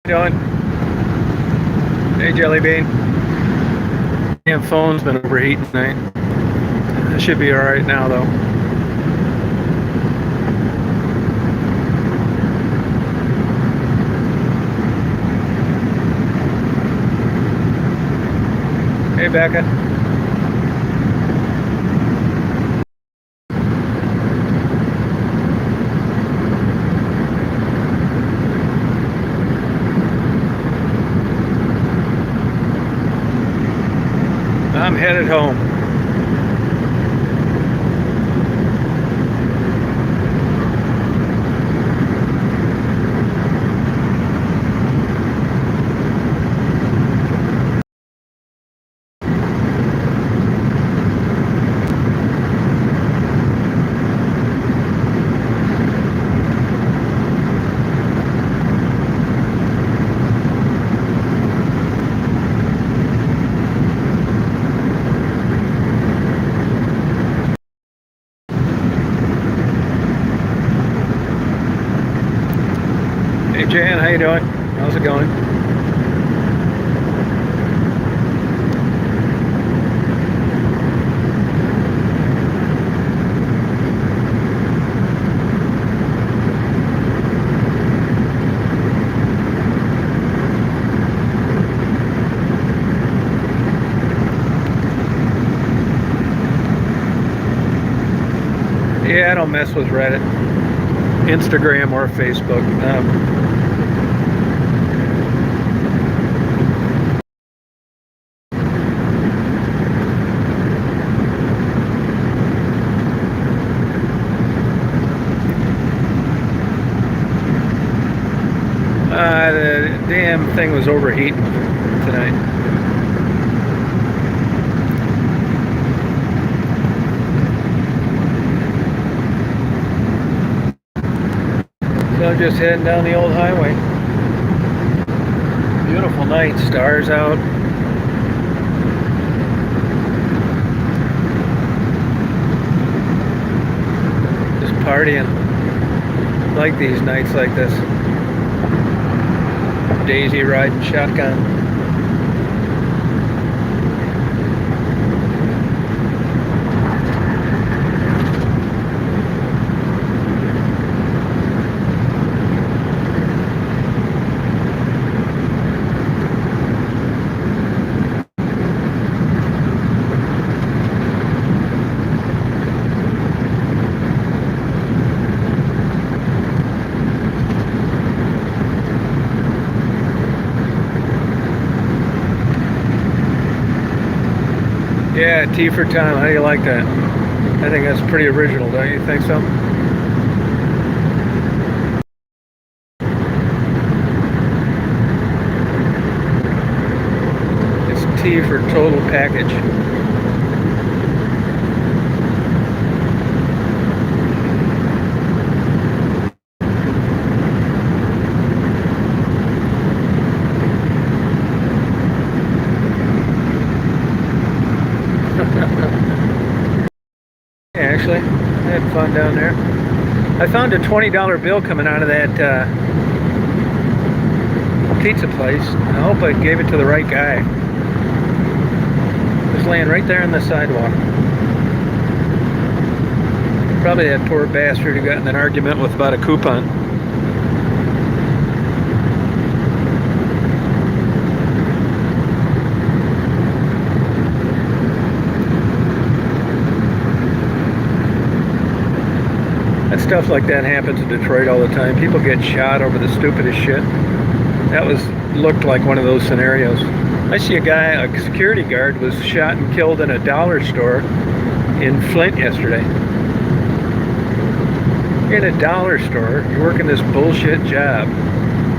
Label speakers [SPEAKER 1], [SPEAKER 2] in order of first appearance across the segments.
[SPEAKER 1] Doing? Hey, Jelly Bean. Damn phone's been overheating tonight. It should be alright now, though. Hey, Becca. I'm headed home. Hey, Jan, how you doing? How's it going? Yeah, I don't mess with Reddit, Instagram, or Facebook. The damn thing was overheating tonight. So I'm just heading down the old highway. Beautiful night, stars out. Just partying. Like these nights like this. Daisy riding shotgun. Yeah, Tea for Time. How do you like that? I think that's pretty original, don't you think so? It's Tea for Total Package. Yeah, actually, I had fun down there. I found a $20 bill coming out of that pizza place. I hope I gave it to the right guy. It was laying right there on the sidewalk. Probably that poor bastard who got in an argument with about a coupon. And stuff like that happens in Detroit all the time. People get shot over the stupidest shit. That looked like one of those scenarios. I see a security guard was shot and killed in a dollar store in Flint yesterday. You're in a dollar store, you're working this bullshit job,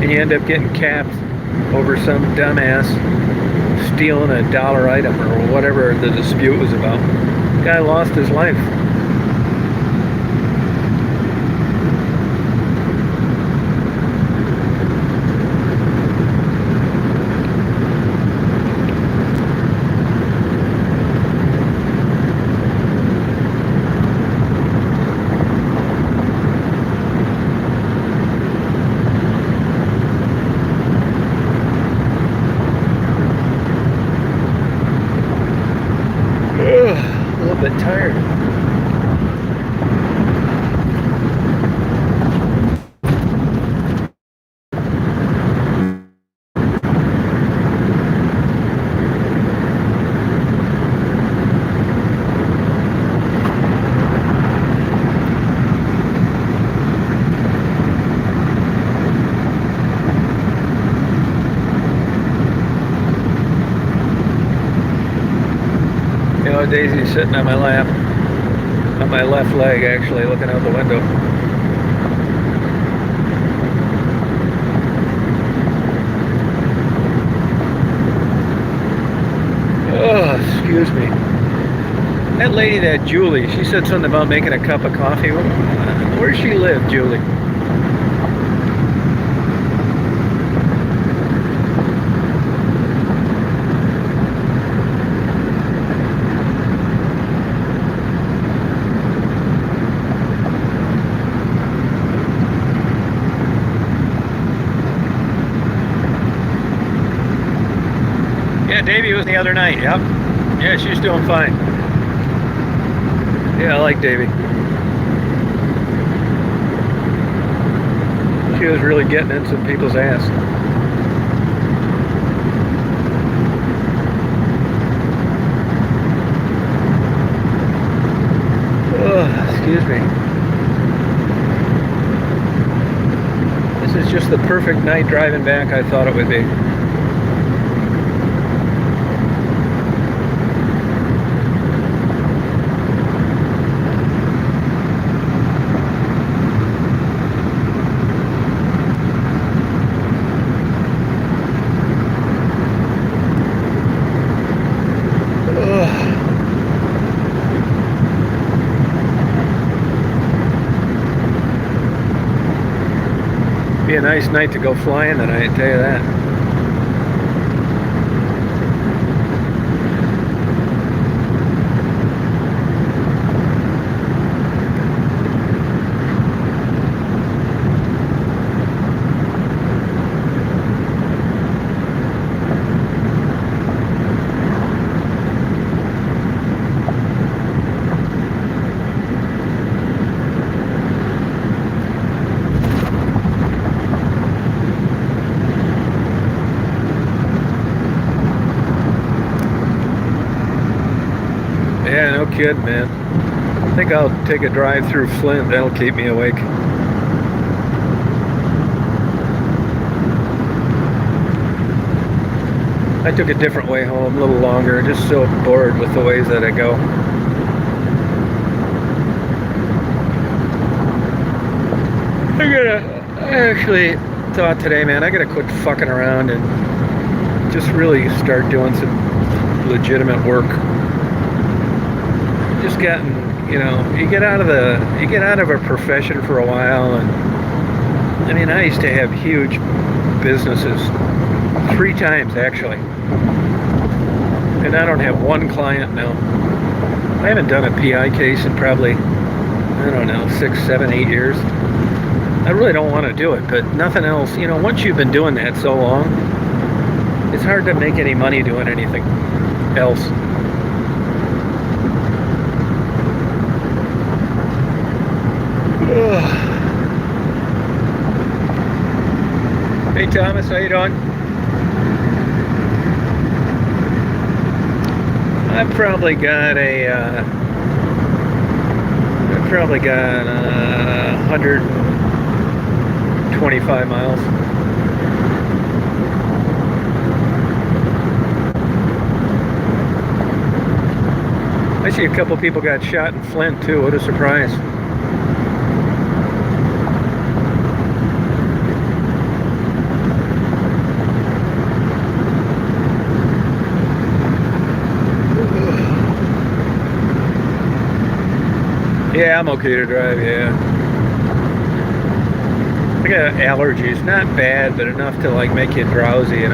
[SPEAKER 1] and you end up getting capped over some dumbass stealing a dollar item or whatever the dispute was about. The guy lost his life. Daisy's sitting on my lap, on my left leg, actually, looking out the window. Oh, excuse me. That lady, that Julie, she said something about making a cup of coffee. Where does she live, Julie? Yeah, Davey was the other night, yep. Yeah, she's doing fine. Yeah, I like Davey. She was really getting in some people's ass. Oh, excuse me. This is just the perfect night driving back I thought it would be. Be a nice night to go flying tonight, I tell you that. Yeah, no kidding, man. I think I'll take a drive through Flint. That'll keep me awake. I took a different way home, a little longer. Just so bored with the ways that I go. I actually thought today, man, I gotta quit fucking around and just really start doing some legitimate work. Just gotten, you get out of a profession for a while, and I mean, I used to have huge businesses 3 times actually, and I don't have one client now. I haven't done a PI case in probably, I don't know, 6, 7, 8 years. I really don't want to do it, but nothing else. Once you've been doing that so long, it's hard to make any money doing anything else. Hey Thomas, how you doing? I've probably got 125 miles. I see a couple people got shot in Flint too. What a surprise. Yeah, I'm okay to drive, yeah. I got allergies, not bad, but enough to like make you drowsy, Here's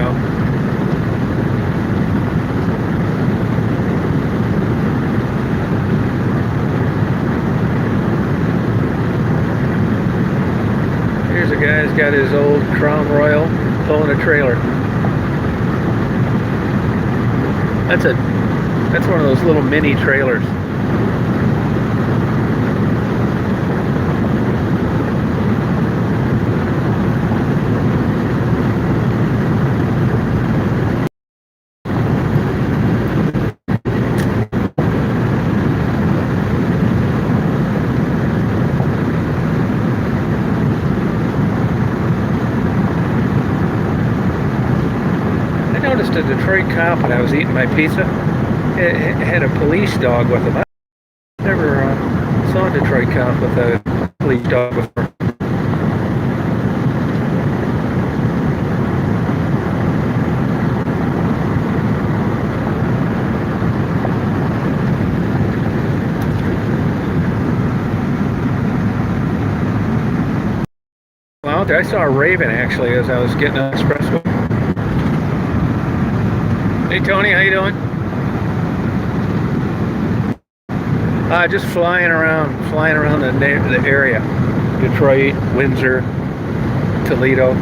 [SPEAKER 1] a guy who's got his old Crown Royal pulling a trailer. That's one of those little mini trailers. A Detroit cop when I was eating my pizza. It had a police dog with him. I never saw a Detroit cop with a police dog before. Well, I saw a raven actually as I was getting on the expressway. Hey Tony, how you doing? Just flying around the area. Detroit, Windsor, Toledo.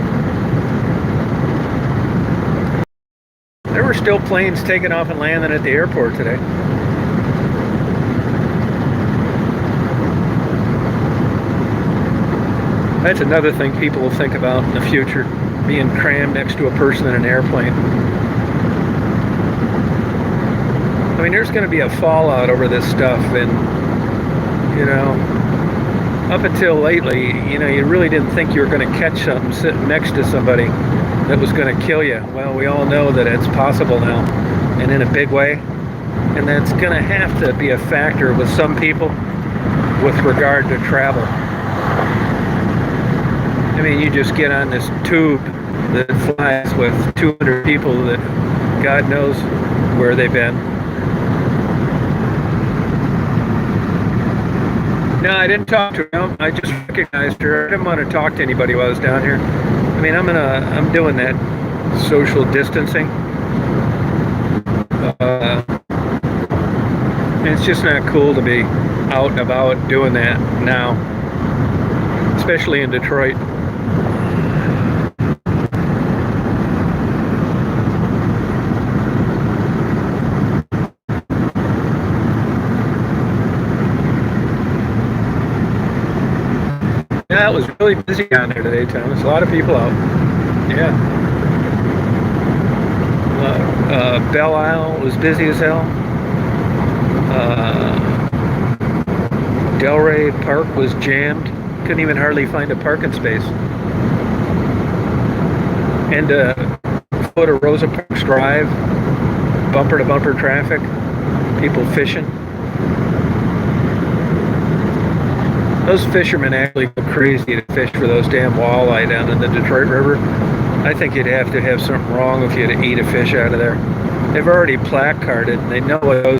[SPEAKER 1] There were still planes taking off and landing at the airport today. That's another thing people will think about in the future, being crammed next to a person in an airplane. I mean, there's going to be a fallout over this stuff, and, you know, up until lately, you know, you really didn't think you were going to catch something sitting next to somebody that was going to kill you. Well, we all know that it's possible now, and in a big way, and that's going to have to be a factor with some people with regard to travel. I mean, you just get on this tube that flies with 200 people that God knows where they've been. No, I didn't talk to her. I just recognized her. I didn't want to talk to anybody while I was down here. I mean, I'm doing that social distancing. It's just not cool to be out and about doing that now, especially in Detroit. Yeah, it was really busy down there today, Thomas. A lot of people out. Yeah. Belle Isle was busy as hell. Delray Park was jammed. Couldn't even hardly find a parking space. And foot of Rosa Parks Drive, bumper to bumper traffic, people fishing. Those fishermen actually go crazy to fish for those damn walleye down in the Detroit River. I think you'd have to have something wrong if you had to eat a fish out of there. They've already placarded and they know what goes.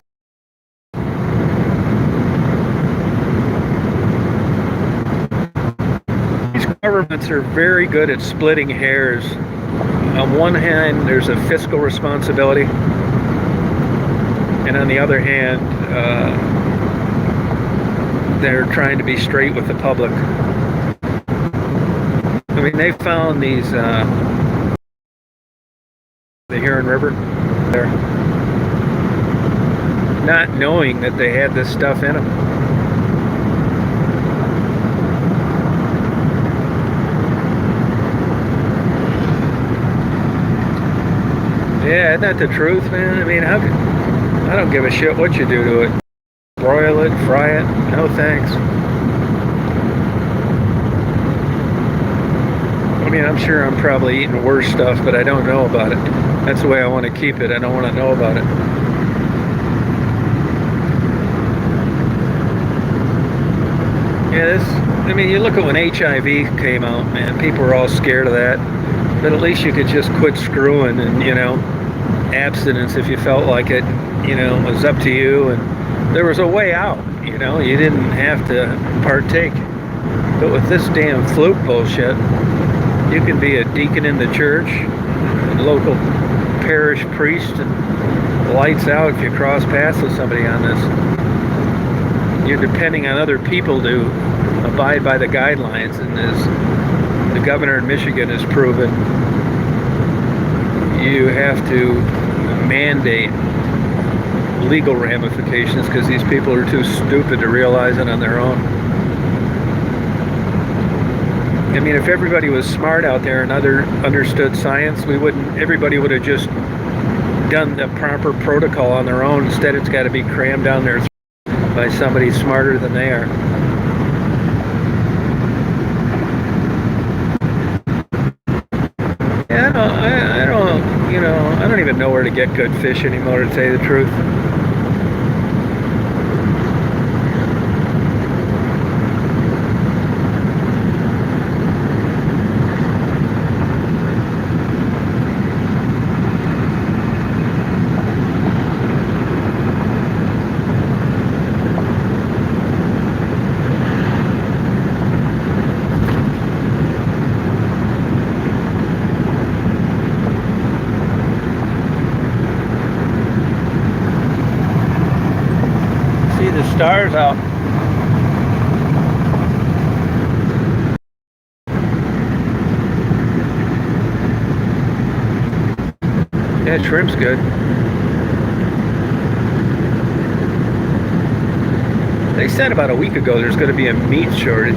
[SPEAKER 1] These governments are very good at splitting hairs. On one hand, there's a fiscal responsibility, and on the other hand, they're trying to be straight with the public. I mean, they found these the Huron River there, not knowing that they had this stuff in them. Yeah, isn't that the truth, man? I mean, I don't give a shit what you do to it. Broil it, fry it, no thanks. I mean, I'm sure I'm probably eating worse stuff, but I don't know about it. That's the way I want to keep it. I don't want to know about it. Yeah, I mean, you look at when HIV came out, man, people were all scared of that. But at least you could just quit screwing and, you know, abstinence if you felt like it, you know, was up to you, and there was a way out, you know, you didn't have to partake. But with this damn fluke bullshit, you can be a deacon in the church, a local parish priest, and lights out if you cross paths with somebody on this. You're depending on other people to abide by the guidelines, and as the governor in Michigan has proven, you have to mandate legal ramifications because these people are too stupid to realize it on their own. I mean, if everybody was smart out there and understood science, everybody would have just done the proper protocol on their own. Instead, it's got to be crammed down their throat by somebody smarter than they are. Yeah, I don't even know where to get good fish anymore, to tell you the truth. stars out. Yeah, shrimp's good. They said about a week ago there's going to be a meat shortage.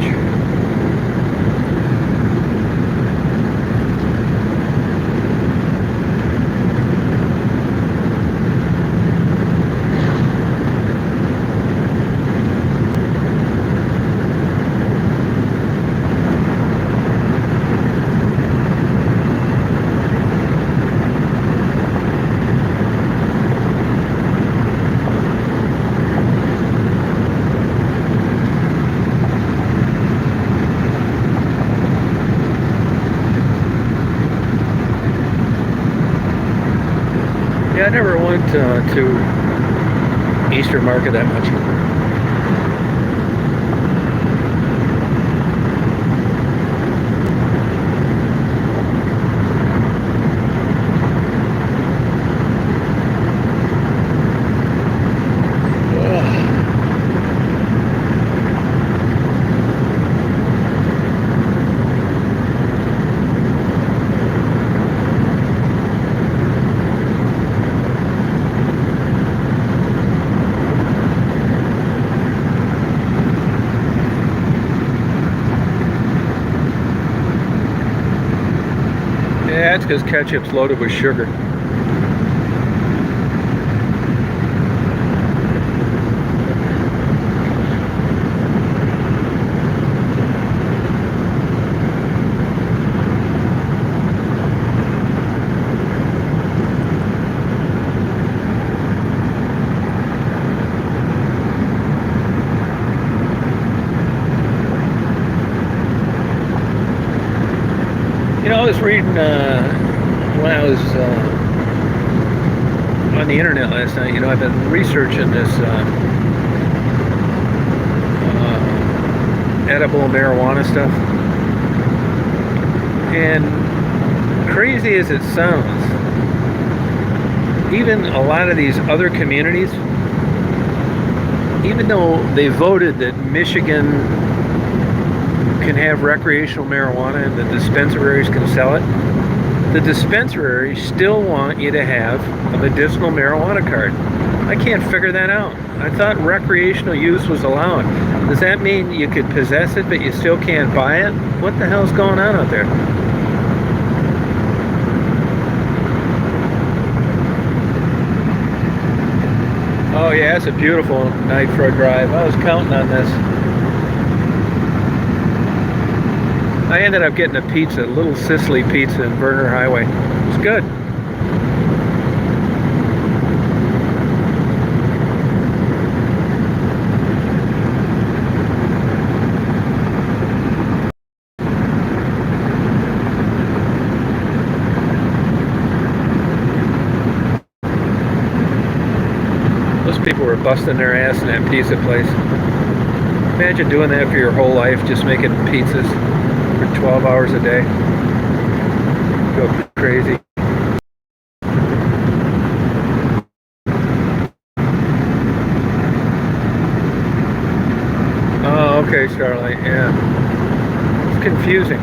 [SPEAKER 1] Yeah, I never went to Eastern Market that much. Yeah, it's because ketchup's loaded with sugar. You know, I was reading when I was on the internet last night. You know, I've been researching this edible marijuana stuff. And crazy as it sounds, even a lot of these other communities, even though they voted that Michigan can have recreational marijuana and the dispensaries can sell it, the dispensaries still want you to have a medicinal marijuana card. I can't figure that out. I thought recreational use was allowed. Does that mean you could possess it but you still can't buy it? What the hell's going on out there? Oh yeah, it's a beautiful night for a drive. I was counting on this. I ended up getting a pizza, Little Sicily Pizza in Verner Highway. It was good. Those people were busting their ass in that pizza place. Imagine doing that for your whole life, just making pizzas for 12 hours a day. Go crazy. Oh, okay, Starlight, yeah. It's confusing.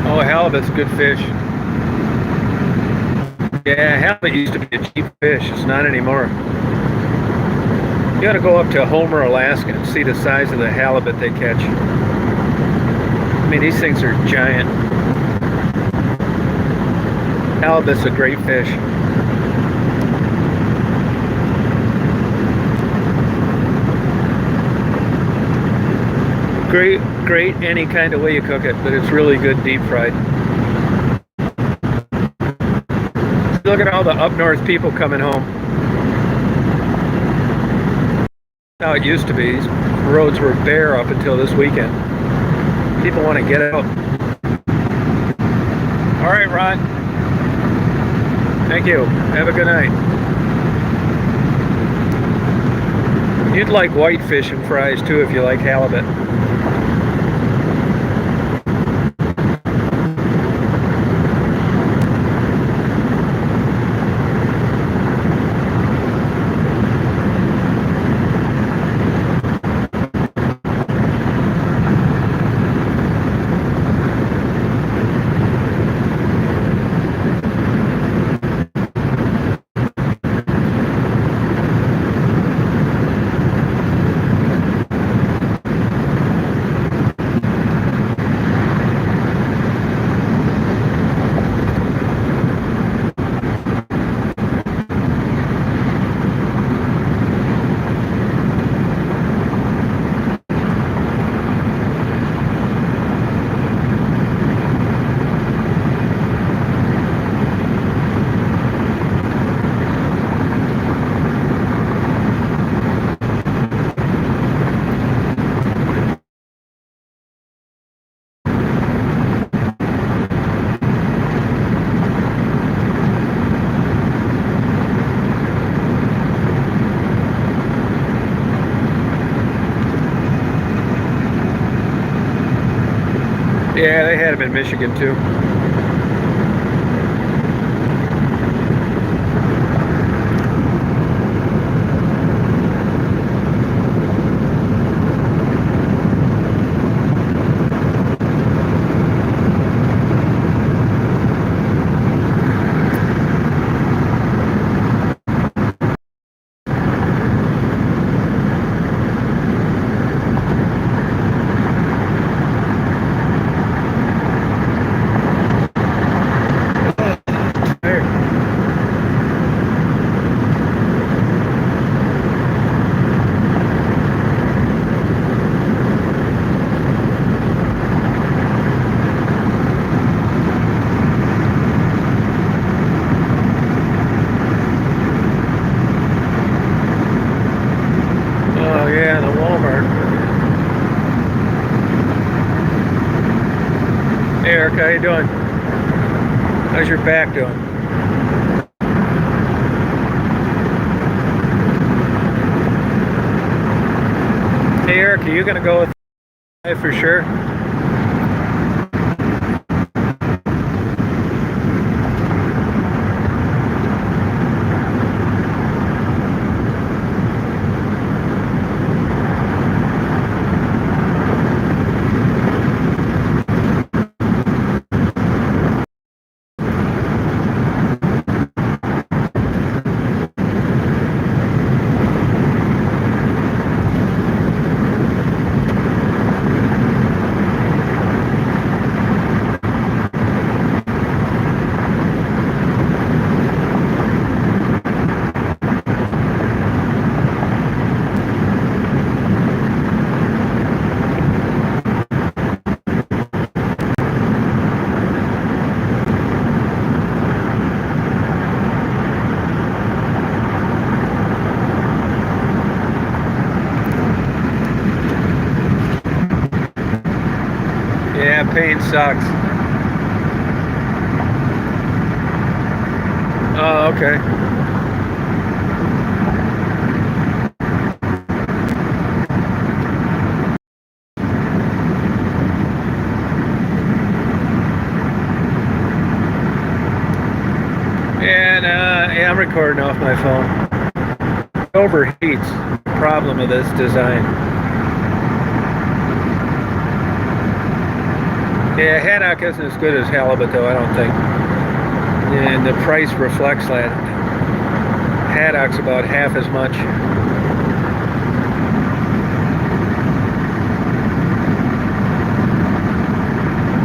[SPEAKER 1] Oh, halibut's a good fish. Yeah, halibut used to be a cheap fish. It's not anymore. You gotta go up to Homer, Alaska and see the size of the halibut they catch. I mean, these things are giant. Halibut's a great fish. Great any kind of way you cook it, but it's really good deep fried. Look at all the up north people coming home. How it used to be. These roads were bare up until this weekend. People want to get out. All right, Ron. Thank you. Have a good night. You'd like whitefish and fries too if you like halibut. Yeah, they had them in Michigan too. Hey Eric, how you doing? How's your back doing? Hey Eric, are you gonna go with for sure? Yeah, pain sucks. Oh, okay. And yeah, I'm recording off my phone. It overheats. Problem of this design. Yeah, haddock isn't as good as halibut though, I don't think. And the price reflects that. Haddock's about half as much.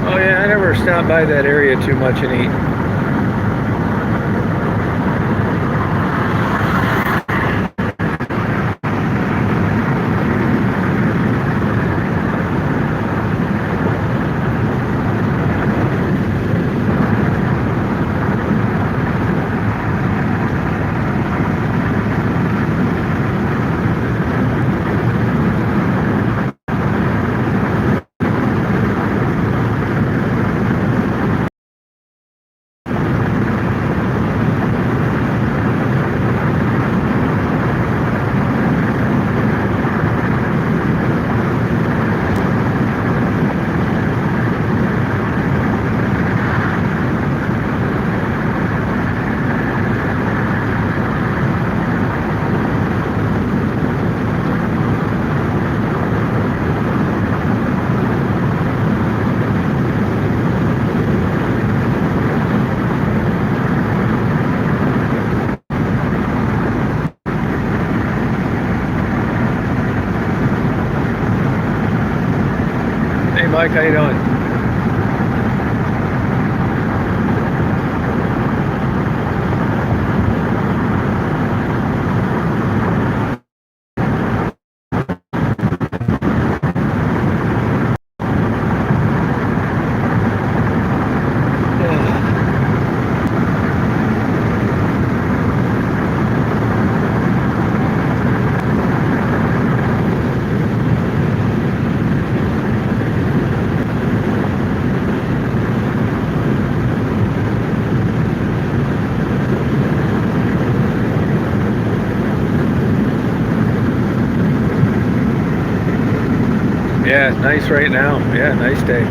[SPEAKER 1] Oh yeah, I never stop by that area too much and eat. Mike. How you doing? Yeah, nice right now. Yeah, nice day.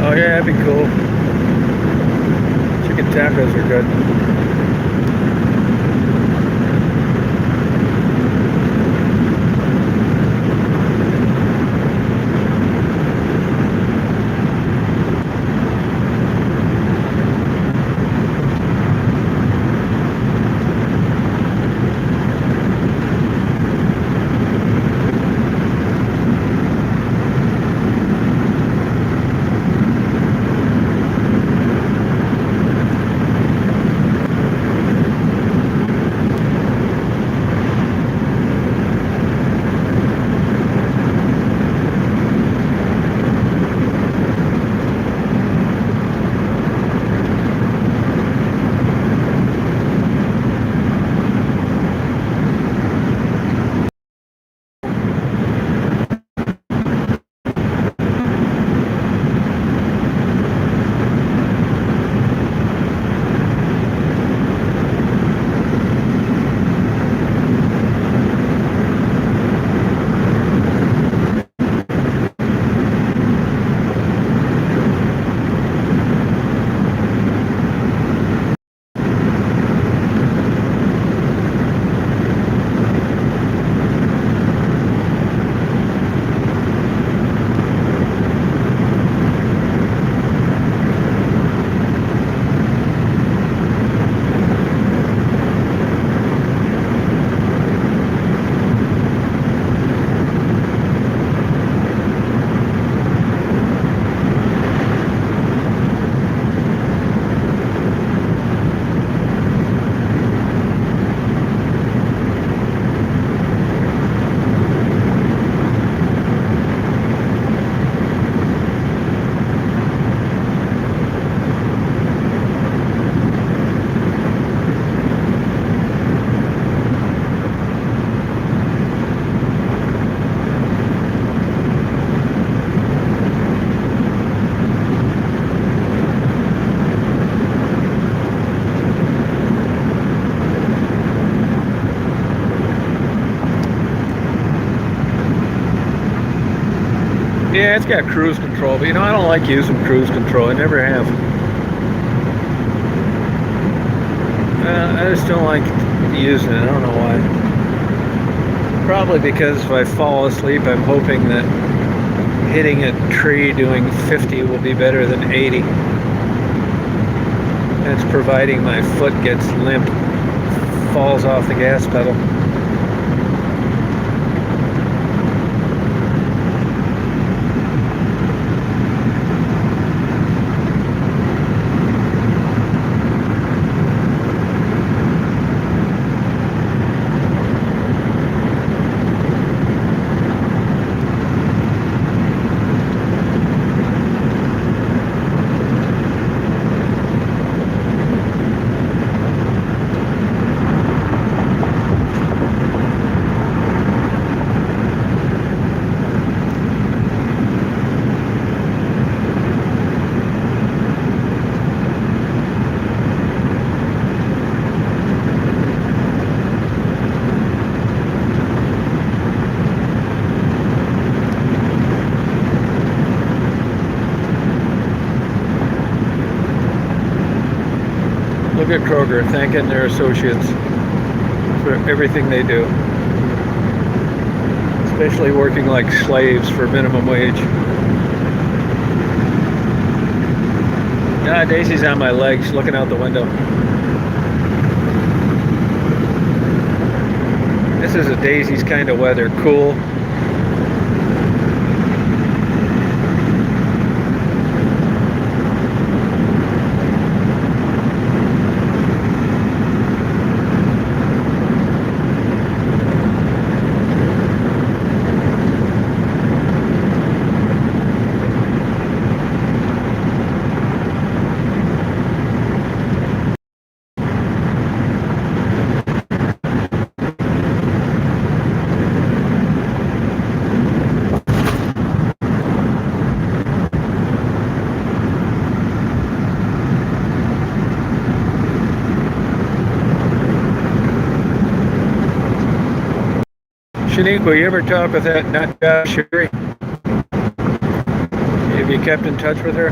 [SPEAKER 1] Oh yeah, that'd be cool. Chicken tacos are good. Yeah, it's got cruise control, but I don't like using cruise control. I never have. I just don't like using it. I don't know why. Probably because if I fall asleep, I'm hoping that hitting a tree doing 50 will be better than 80. That's providing my foot gets limp, falls off the gas pedal. Look at Kroger thanking their associates for everything they do, especially working like slaves for minimum wage. Ah, Daisy's on my legs looking out the window. This is a Daisy's kind of weather, cool. Shaniqua, you ever talk with that nut job Sherry? Have you kept in touch with her?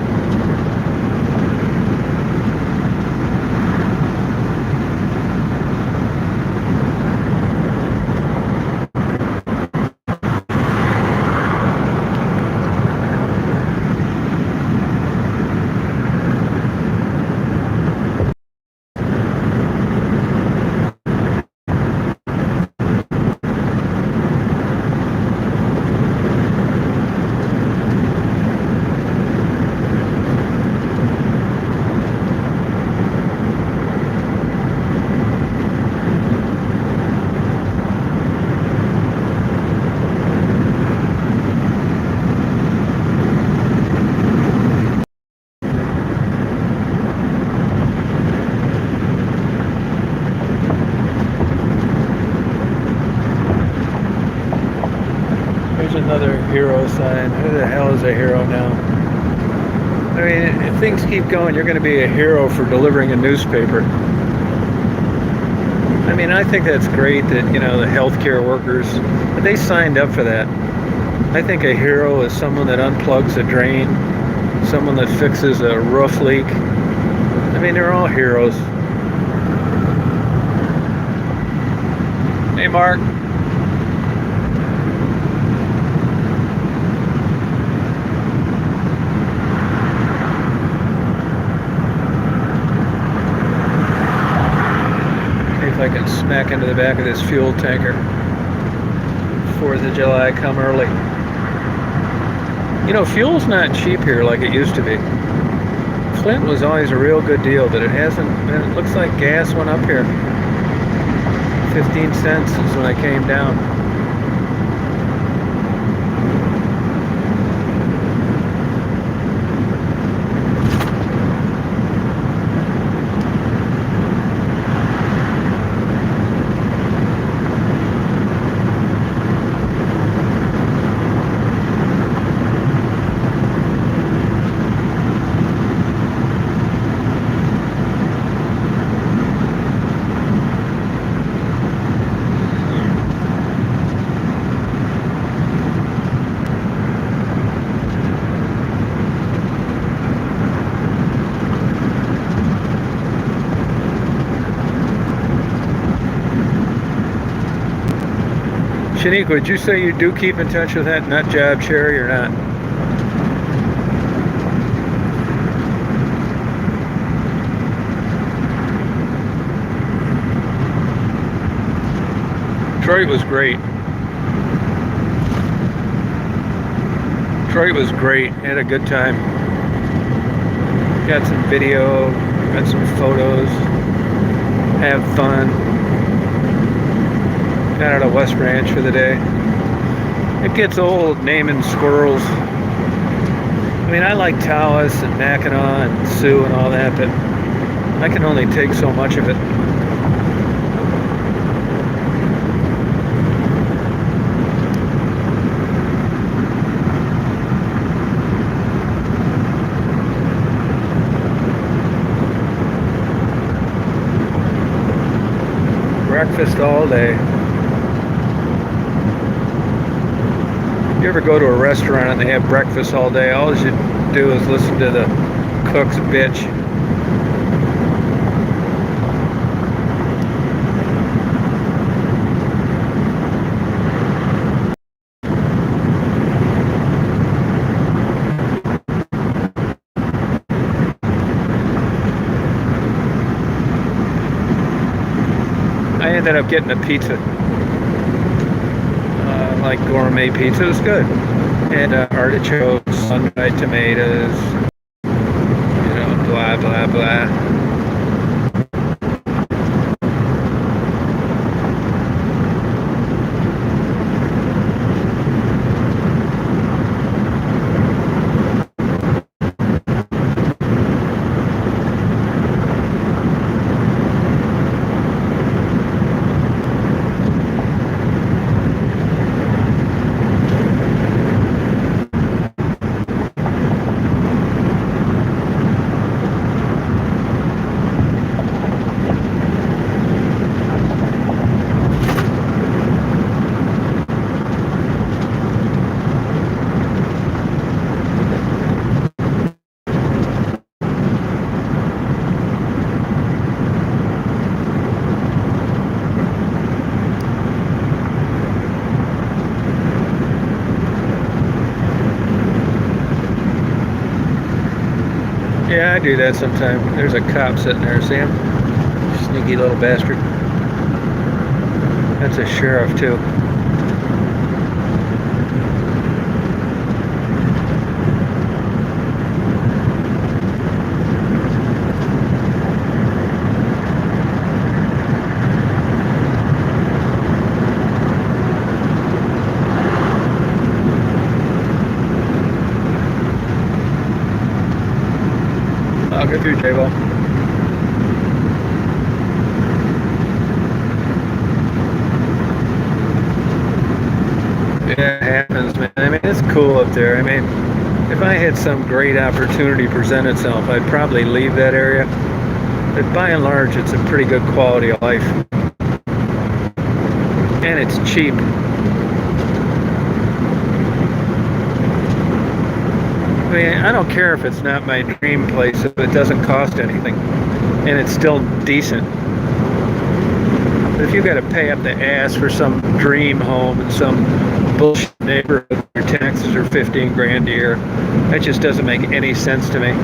[SPEAKER 1] Another hero sign. Who the hell is a hero now? I mean, if things keep going, you're going to be a hero for delivering a newspaper. I mean, I think that's great that, you know, the healthcare workers, they signed up for that. I think a hero is someone that unplugs a drain, someone that fixes a roof leak. I mean, they're all heroes. Hey, Mark. I can smack into the back of this fuel tanker. 4th of July come early. You know, fuel's not cheap here like it used to be. Flint was always a real good deal, but it hasn't. It looks like gas went up here. 15 cents is when I came down. Shaniqua, would you say you do keep in touch with that nut job Sherry or not? Detroit was great. Detroit was great. Had a good time. Got some video, got some photos. Have fun. Got out of West Ranch for the day. It gets old naming squirrels. I mean, I like Tawas and Mackinac and Sioux and all that, but I can only take so much of it. Breakfast all day. You ever go to a restaurant and they have breakfast all day, all you do is listen to the cook's bitch. I ended up getting a pizza, like gourmet pizza. It was good. And artichokes, sun-dried tomatoes, blah, blah, blah. Yeah, I do that sometimes. There's a cop sitting there, see him? Sneaky little bastard. That's a sheriff, too. I'll go through, J-Ball. Yeah, it happens, man. I mean, it's cool up there. I mean, if I had some great opportunity present itself, I'd probably leave that area. But by and large, it's a pretty good quality of life. And it's cheap. I mean, I don't care if it's not my dream place, if it doesn't cost anything. And it's still decent. But if you've got to pay up the ass for some dream home in some bullshit neighborhood where your taxes are 15 grand a year, that just doesn't make any sense to me.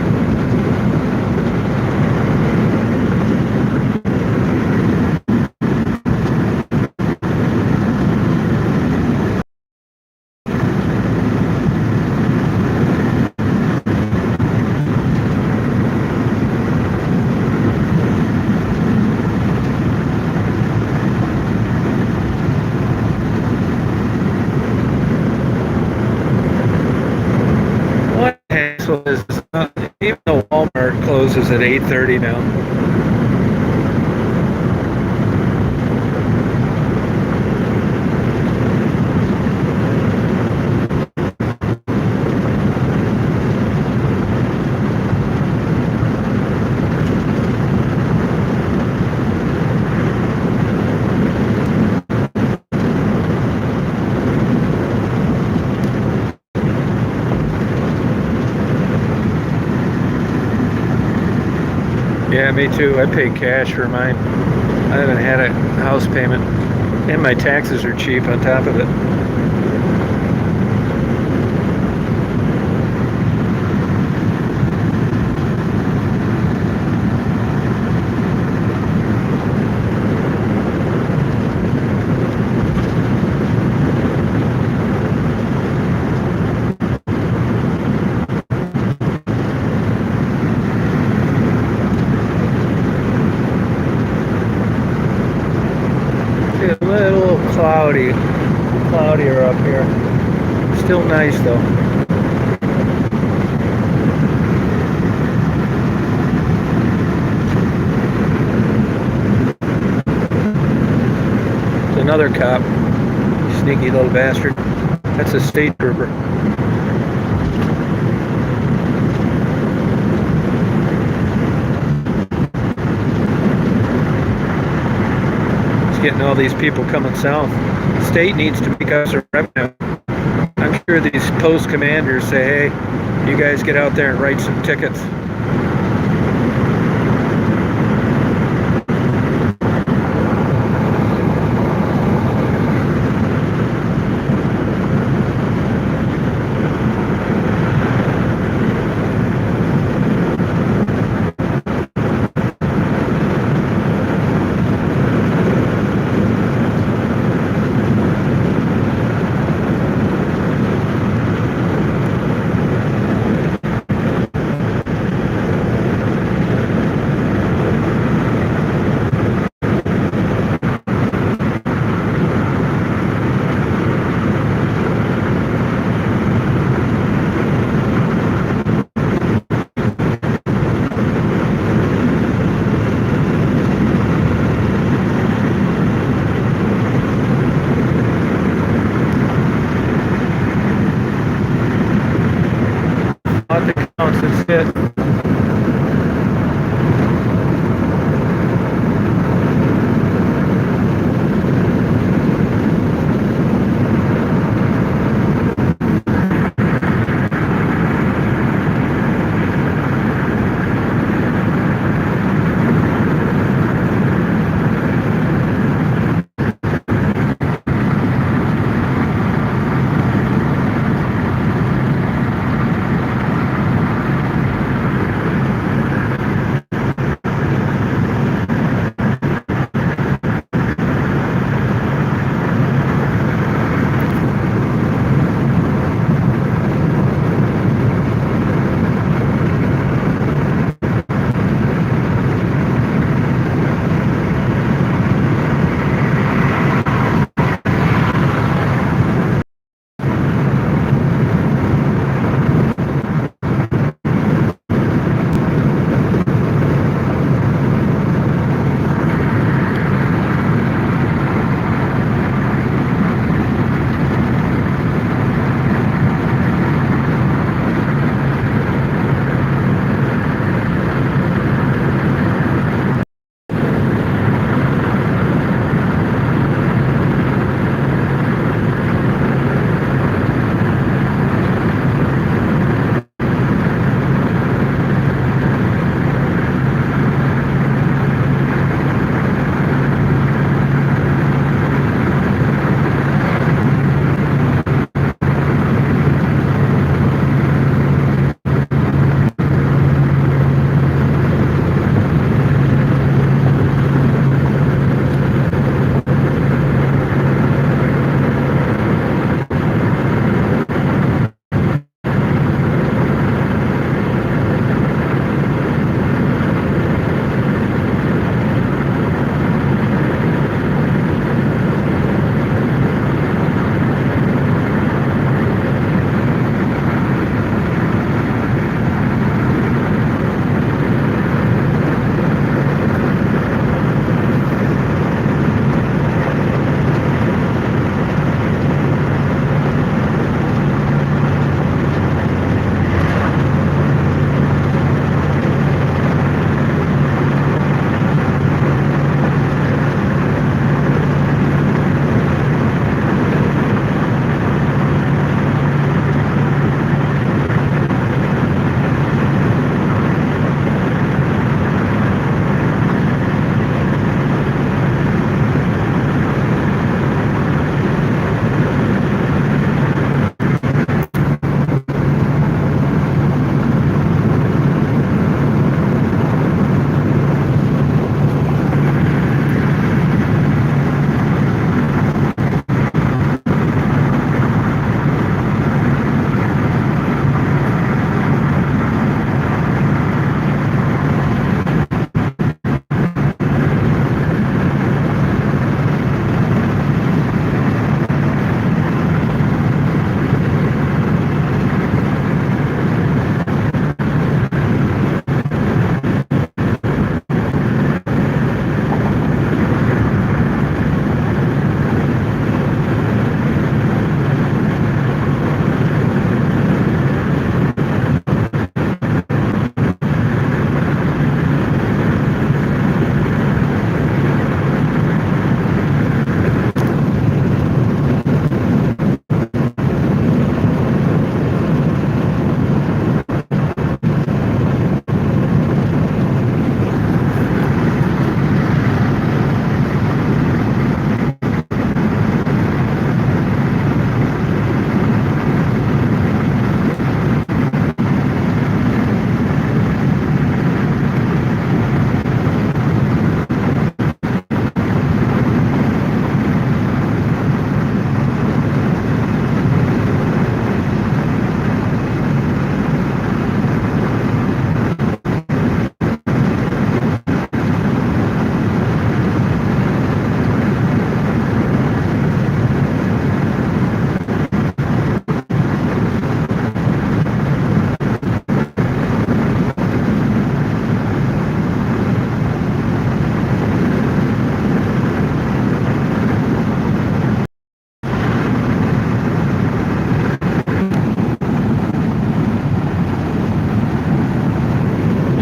[SPEAKER 1] Is even though Walmart closes at 8:30 now. Yeah, me too. I pay cash for mine. I haven't had a house payment. And my taxes are cheap on top of it. It's a little cloudier up here. Still nice though. There's another cop. Sneaky little bastard. That's a state trooper. Getting all these people coming south. The state needs to make us a revenue. I'm sure these post commanders say, hey, you guys get out there and write some tickets.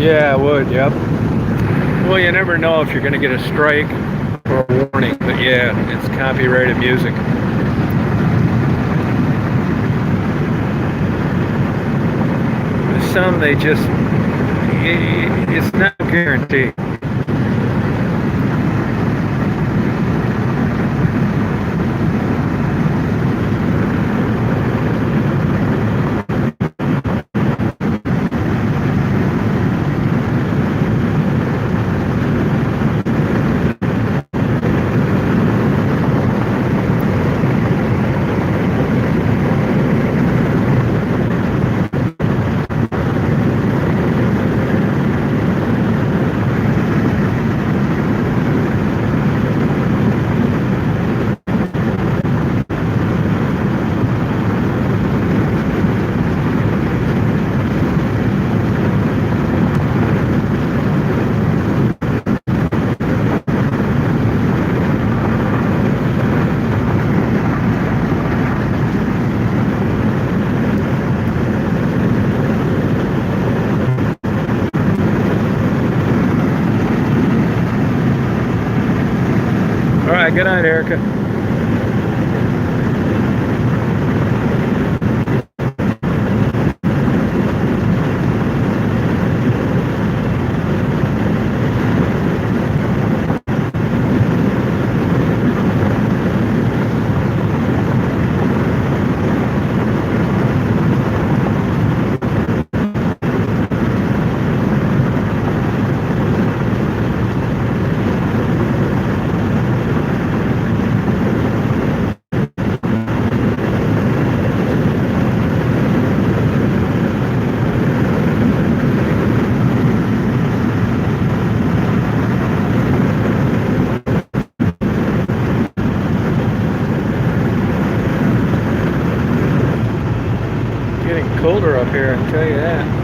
[SPEAKER 1] Yeah, I would. Yep. Well, you never know if you're going to get a strike or a warning, but yeah, it's copyrighted music. Some they just, it's not guaranteed. All right, good night, Erica. Colder up here, I can tell you that.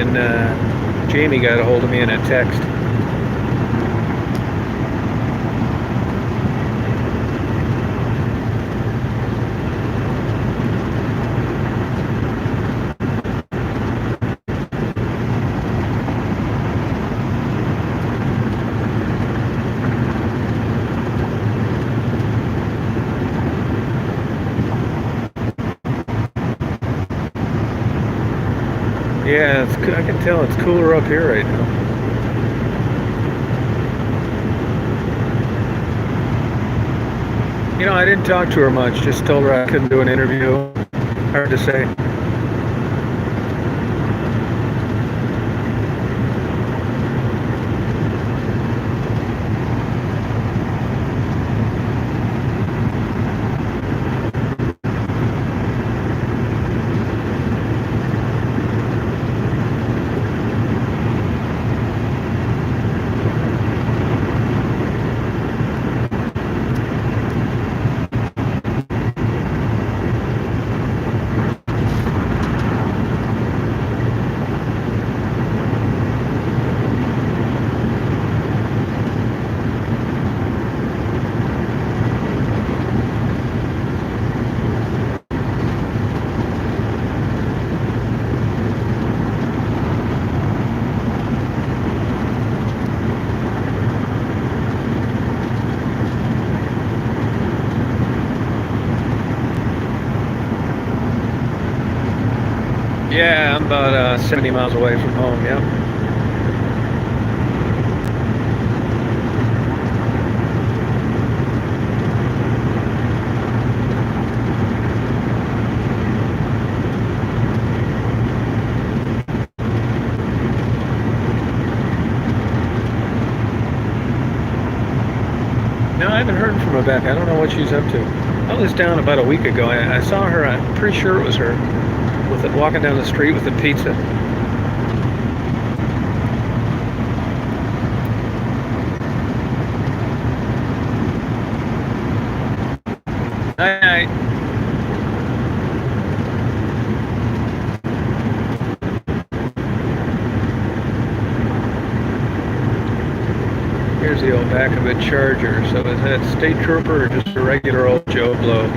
[SPEAKER 1] And Jamie got a hold of me in a text. Yeah, I can tell it's cooler up here right now. You know, I didn't talk to her much, just told her I couldn't do an interview. Hard to say. Yeah, I'm about 70 miles away from home, yep. No, I haven't heard from Rebecca. I don't know what she's up to. I was down about a week ago. I saw her, I'm pretty sure it was her, with it, walking down the street with the pizza. night. Here's the old back of a Charger. So is that state trooper or just a regular old Joe Blow?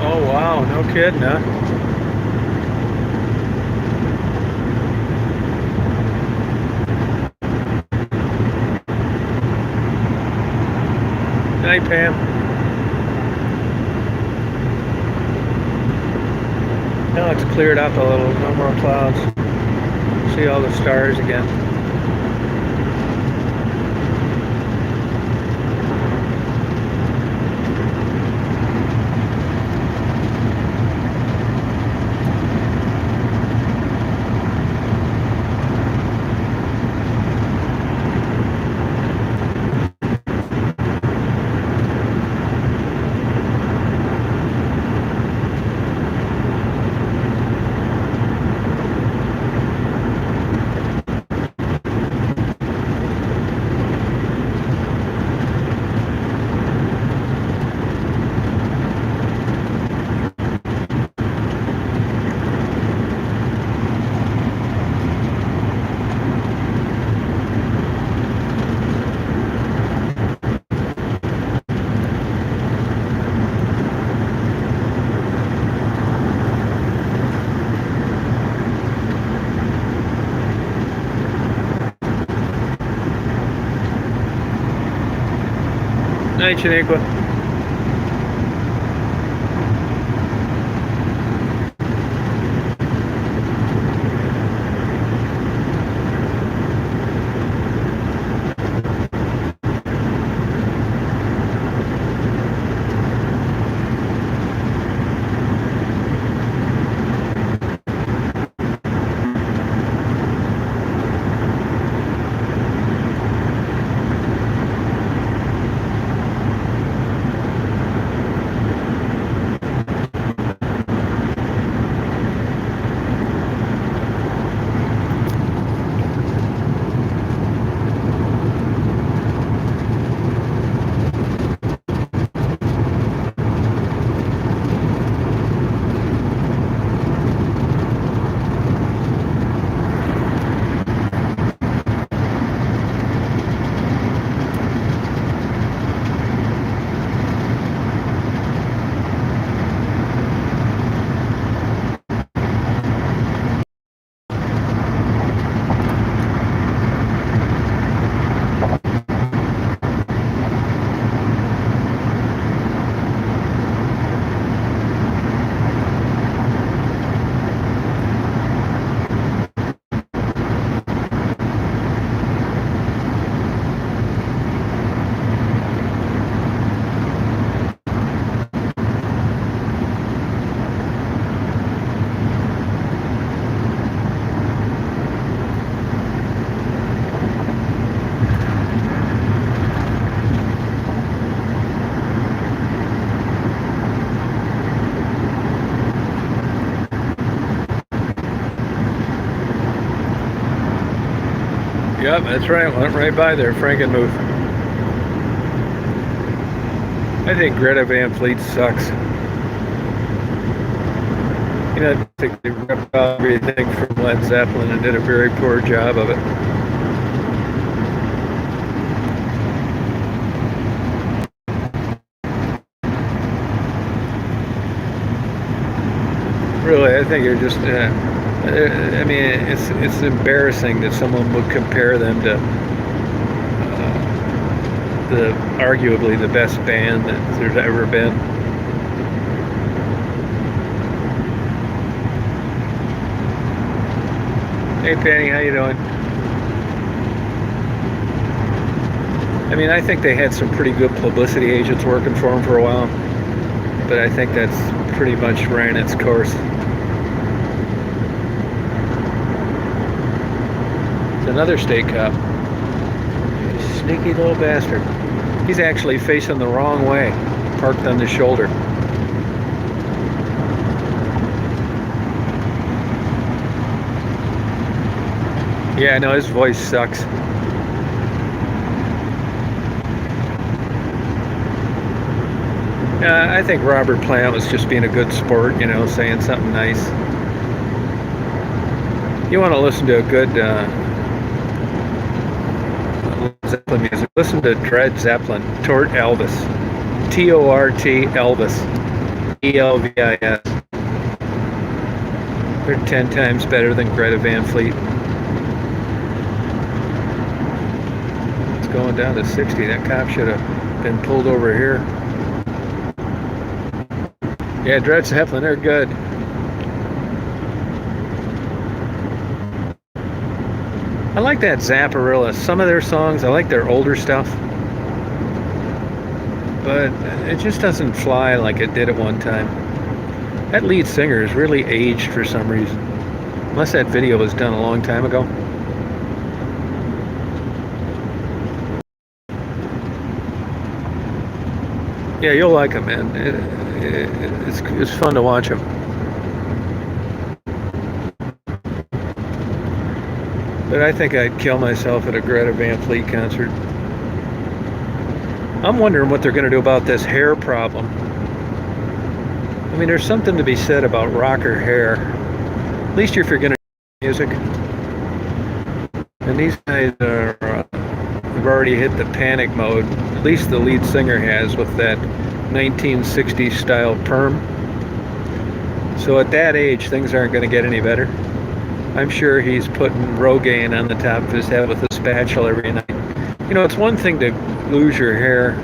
[SPEAKER 1] Oh wow, no kidding, huh? Night, Pam. Now it's cleared up a little, no more clouds. See all the stars again. Night, Shaniqua. Yep, that's right. Went right by there, Frankenmuth. I think Greta Van Fleet sucks. You know, I think they ripped off everything from Led Zeppelin and did a very poor job of it. Really, I think they're just. I mean, it's embarrassing that someone would compare them to the arguably the best band that there's ever been. Hey Penny, how you doing? I mean, I think they had some pretty good publicity agents working for them for a while, but I think that's pretty much ran its course. another state cop. Sneaky little bastard. He's actually facing the wrong way, parked on the shoulder. Yeah, I know his voice sucks. I think Robert Plant was just being a good sport, you know, saying something nice. You want to listen to a good Zeppelin music, listen to Dred Zeppelin, Tort Elvis. T-O-R-T Elvis. E-L-V-I-S. They're 10 times better than Greta Van Fleet. It's going down to 60. That cop should have been pulled over here. Yeah, Dred Zeppelin, they're good. I like that Zapparilla. Some of their songs, I like their older stuff. But it just doesn't fly like it did at one time. That lead singer is really aged for some reason. Unless that video was done a long time ago. Yeah, you'll like him, man. It's fun to watch him. But I think I'd kill myself at a Greta Van Fleet concert. I'm wondering what they're going to do about this hair problem. I mean, there's something to be said about rocker hair. At least if you're going to do music. And these guys have already hit the panic mode. At least the lead singer has with that 1960s style perm. So at that age, things aren't going to get any better. I'm sure he's putting Rogaine on the top of his head with a spatula every night. You know, it's one thing to lose your hair.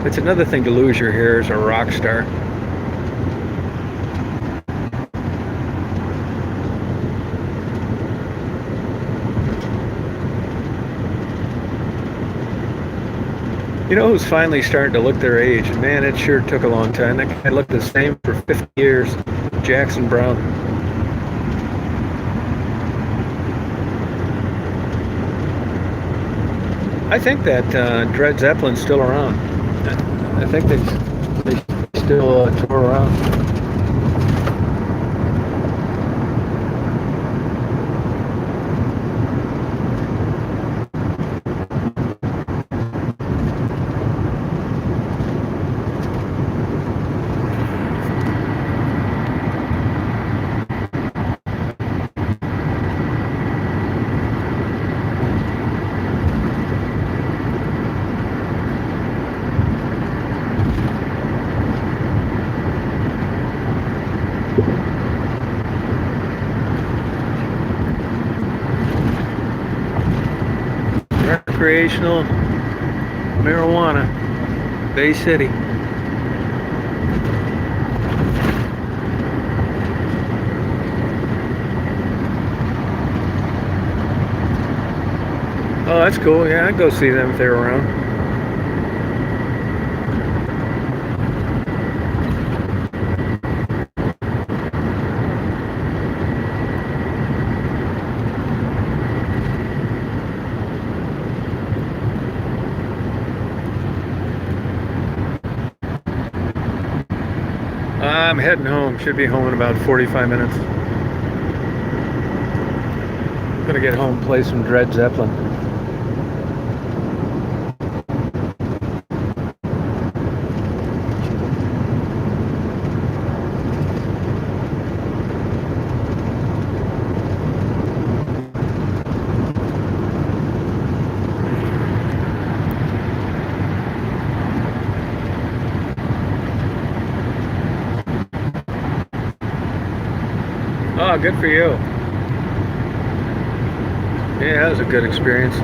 [SPEAKER 1] It's another thing to lose your hair as a rock star. You know who's finally starting to look their age? Man, it sure took a long time. That guy looked the same for 50 years. Jackson Browne. I think that Dred Zeppelin's still around. I think they still tour around. Recreational marijuana, Bay City. Oh, that's cool. Yeah, I'd go see them if they're around. I'm heading home. Should be home in about 45 minutes. Gonna get home, play some Dred Zeppelin. Oh, good for you. Yeah, that was a good experience.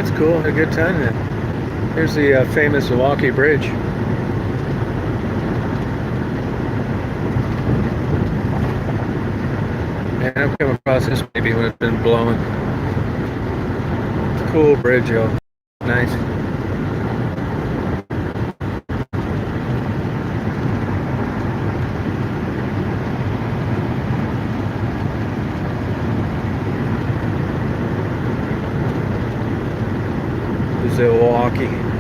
[SPEAKER 1] that's cool. A good time then. Here's the famous Milwaukee Bridge. And I've come across this maybe when it's been blowing. Cool bridge, yo. Nice. Milwaukee.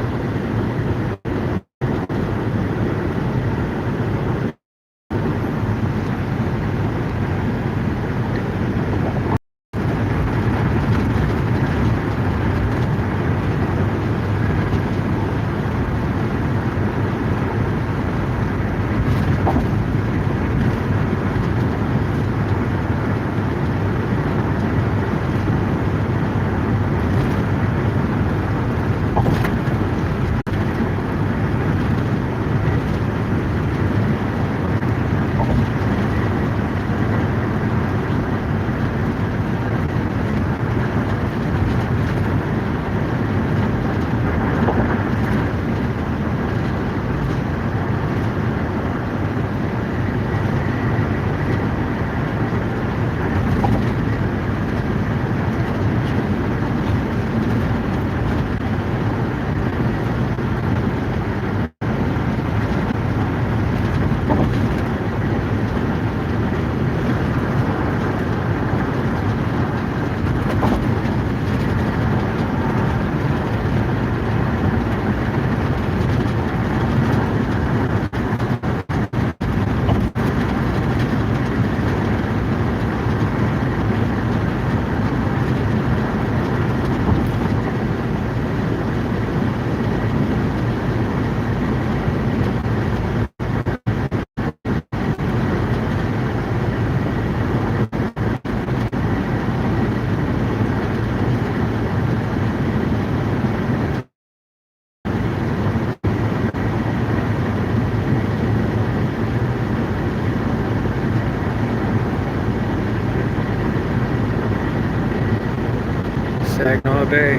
[SPEAKER 1] Saginaw Bay.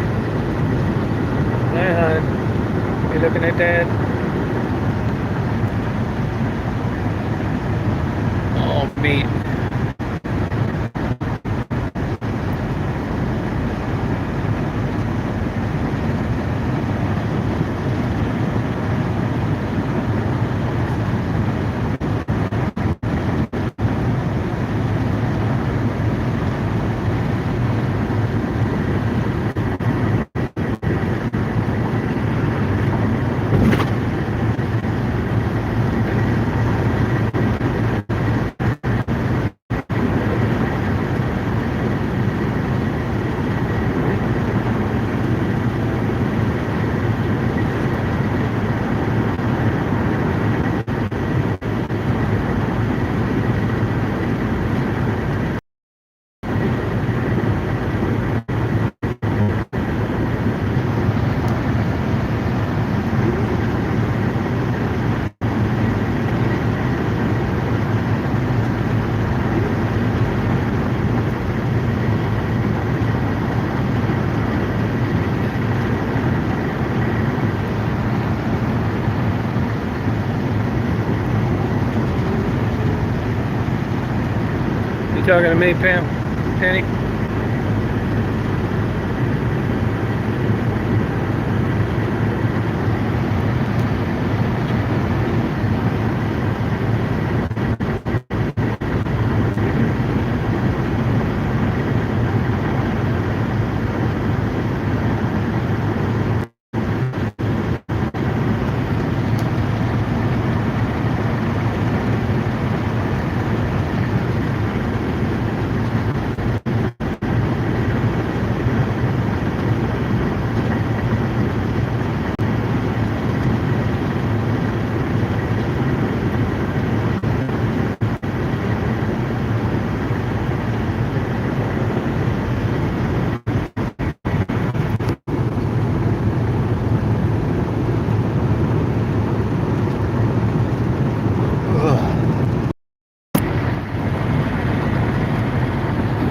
[SPEAKER 1] Yeah, hon. You looking at that? Oh, meat. You talking to me, Pam? Penny?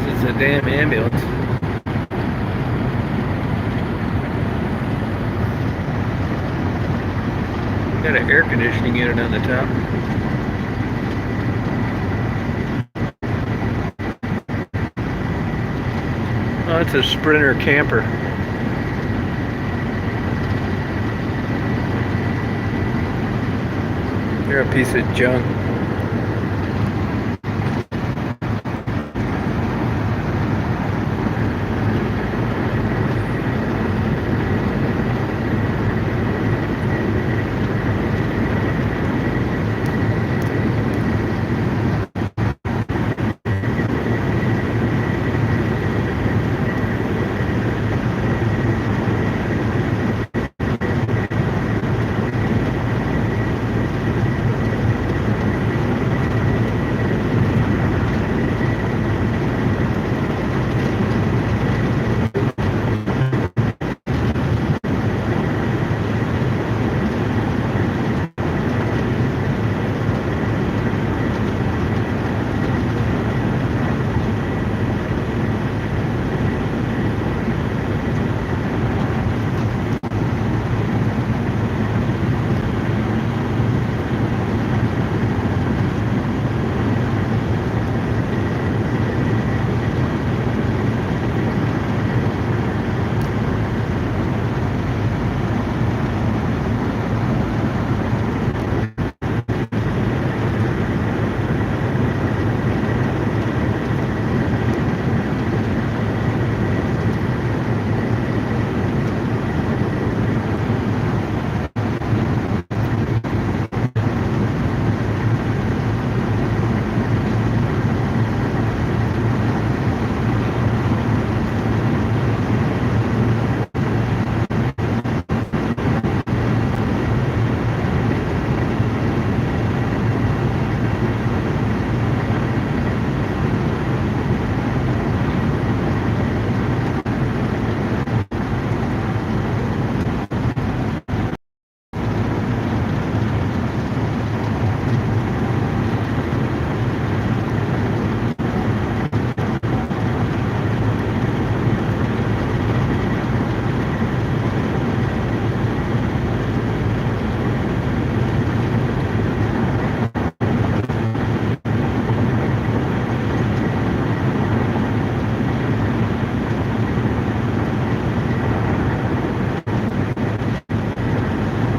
[SPEAKER 1] This is a damn ambulance. conditioning unit on the top. Oh, it's a Sprinter camper. They're a piece of junk.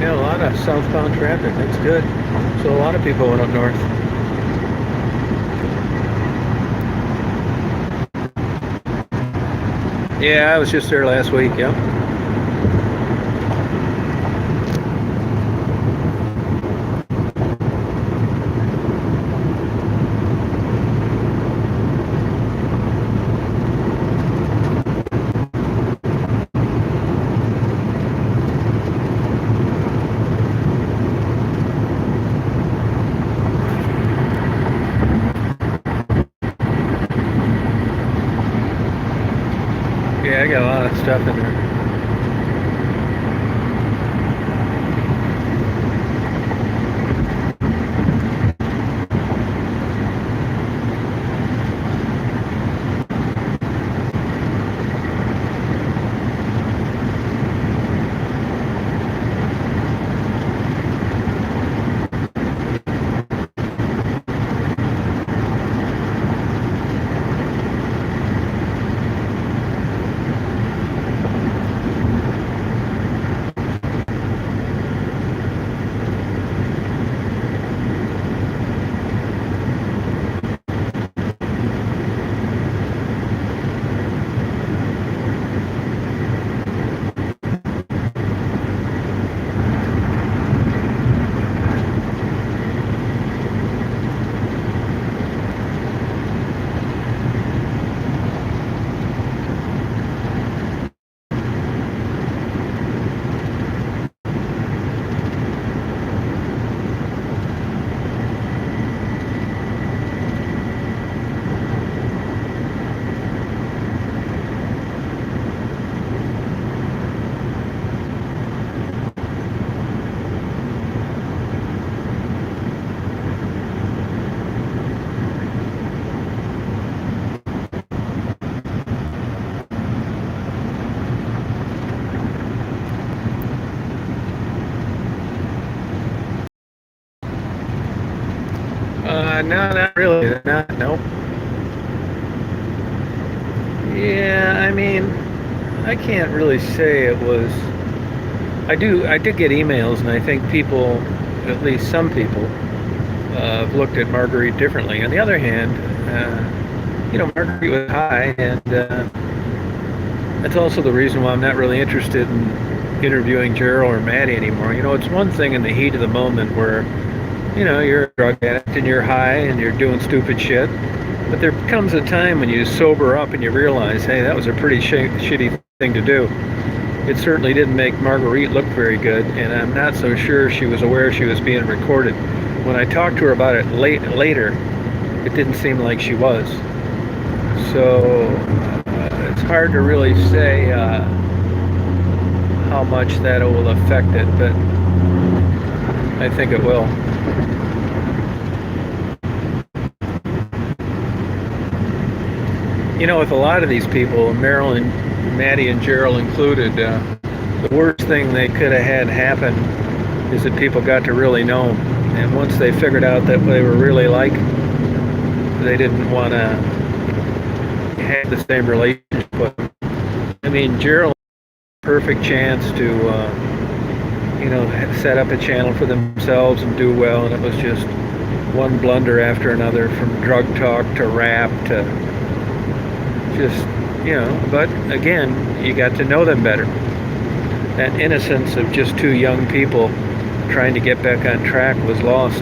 [SPEAKER 1] Yeah, a lot of southbound traffic. That's good. So a lot of people went up north. Yeah, I was just there last week. Yep. Yeah, I got a lot of stuff in there. No, not really. They're not. Nope. Yeah, I mean, I can't really say it was. I did get emails, and I think people, at least some people, have looked at Marguerite differently. On the other hand, Marguerite was high, and that's also the reason why I'm not really interested in interviewing Gerald or Maddie anymore. It's one thing in the heat of the moment where, you're a drug addict and you're high and you're doing stupid shit. But there comes a time when you sober up and you realize, hey, that was a pretty shitty thing to do. It certainly didn't make Marguerite look very good, and I'm not so sure she was aware she was being recorded. When I talked to her about it later, it didn't seem like she was. So it's hard to really say how much that will affect it, but I think it will. With a lot of these people, Marilyn, Maddie, and Gerald included, the worst thing they could have had happen is that people got to really know them. And once they figured out that they were really like, they didn't want to have the same relationship with them. I mean, Gerald had a perfect chance to, set up a channel for themselves and do well, and it was just one blunder after another, from drug talk to rap to just, but again, you got to know them better. That innocence of just two young people trying to get back on track was lost.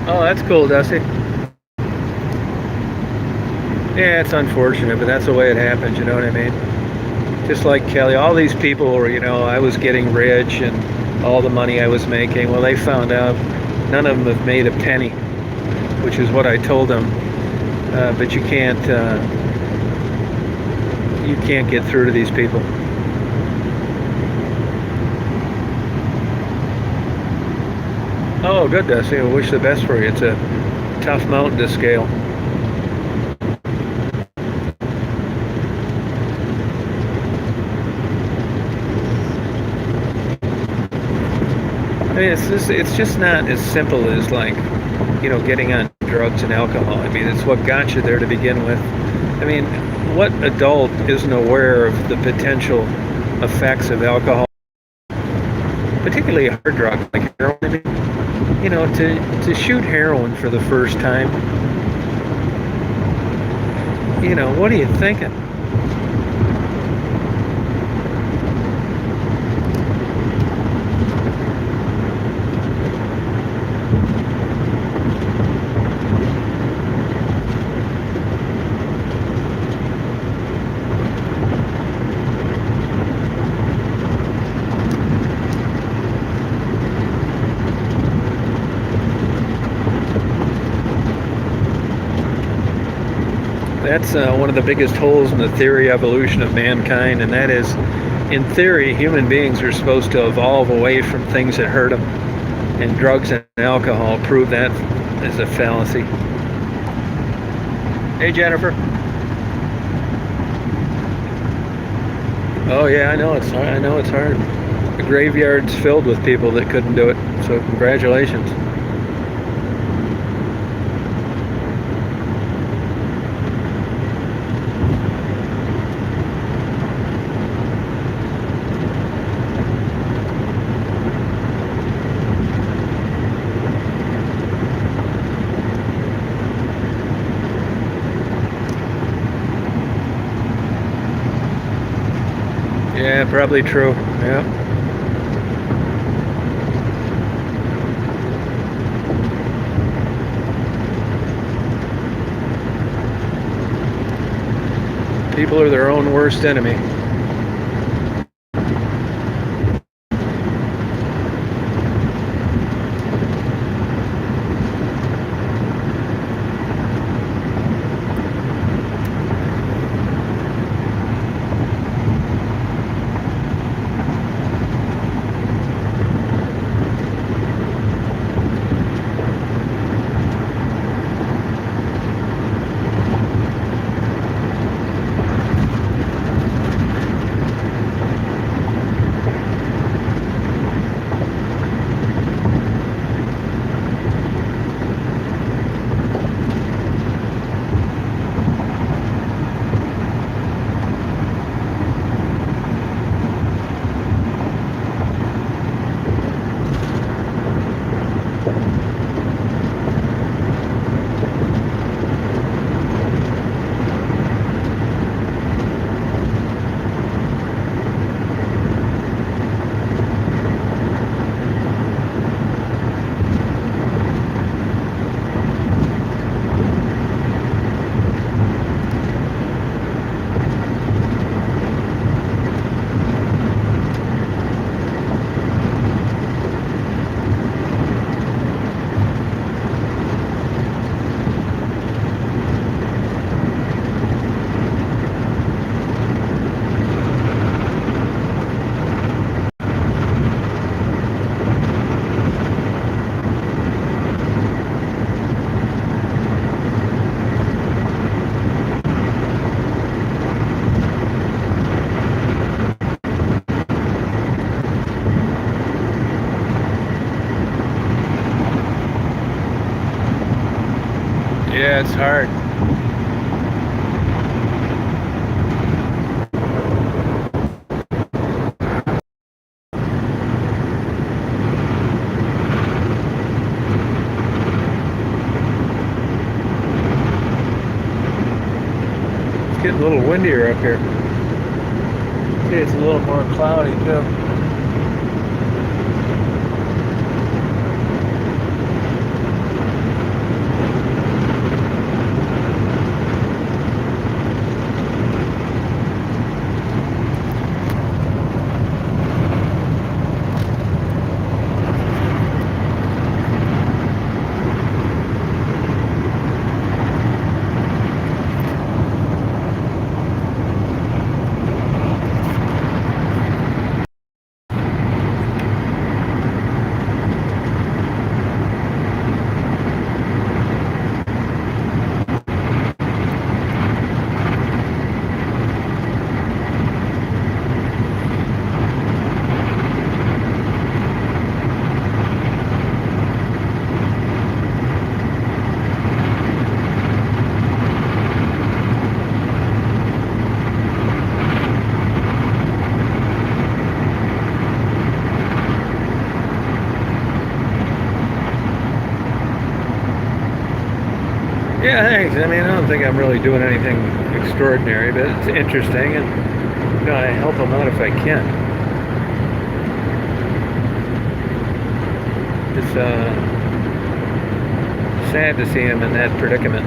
[SPEAKER 1] Oh, that's cool, Dusty. Yeah, it's unfortunate, but that's the way it happens, you know what I mean? Just like Kelly, all these people were, I was getting rich and all the money I was making. Well, they found out none of them have made a penny, which is what I told them. But you can't get through to these people. Oh, good, Dusty. I wish the best for you. It's a tough mountain to scale. I mean, it's just not as simple as getting on drugs and alcohol. I mean, it's what got you there to begin with. I mean, what adult isn't aware of the potential effects of alcohol, particularly a hard drug like heroin? I mean, to shoot heroin for the first time, what are you thinking? That's one of the biggest holes in the theory of evolution of mankind, and that is, in theory, human beings are supposed to evolve away from things that hurt them, and drugs and alcohol prove that is a fallacy. Hey, Jennifer. Oh yeah, I know it's hard. The graveyard's filled with people that couldn't do it, so congratulations. Yeah, probably true. Yeah. People are their own worst enemy. Yeah, it's hard. It's getting a little windier up here. See, it's a little more cloudy too. Yeah, thanks. I mean, I don't think I'm really doing anything extraordinary, but it's interesting, and I help them out if I can. It's sad to see him in that predicament.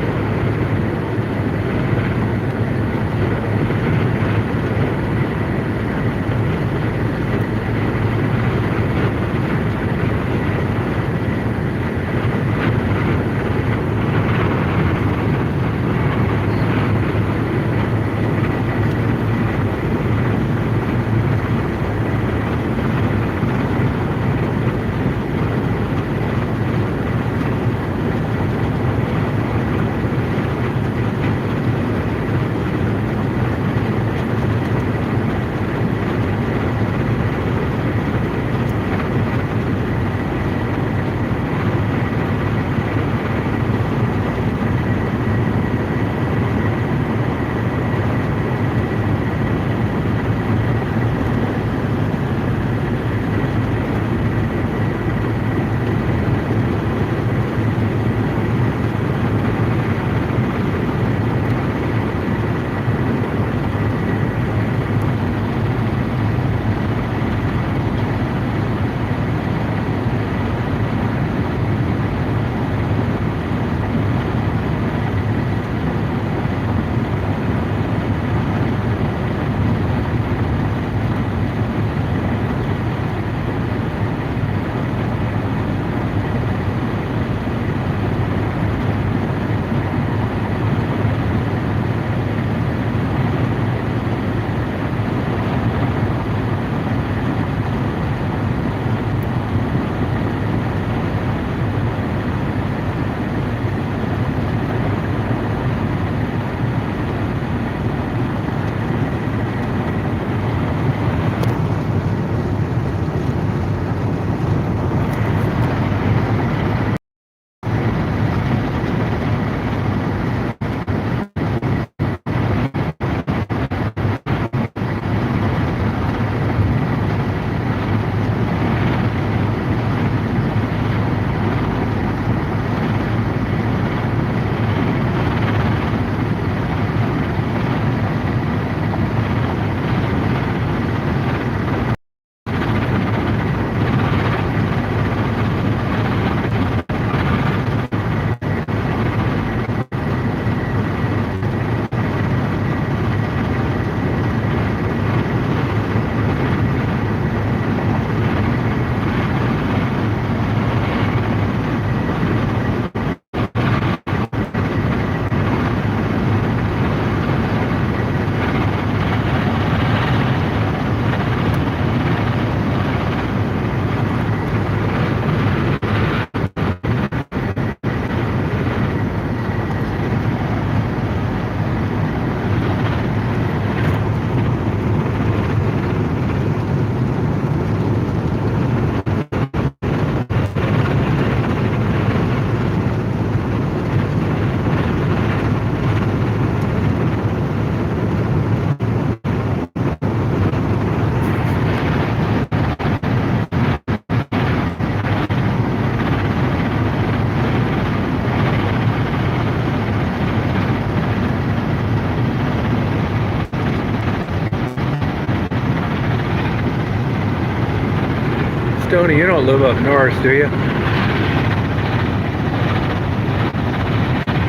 [SPEAKER 1] Stoney, you don't live up north, do you?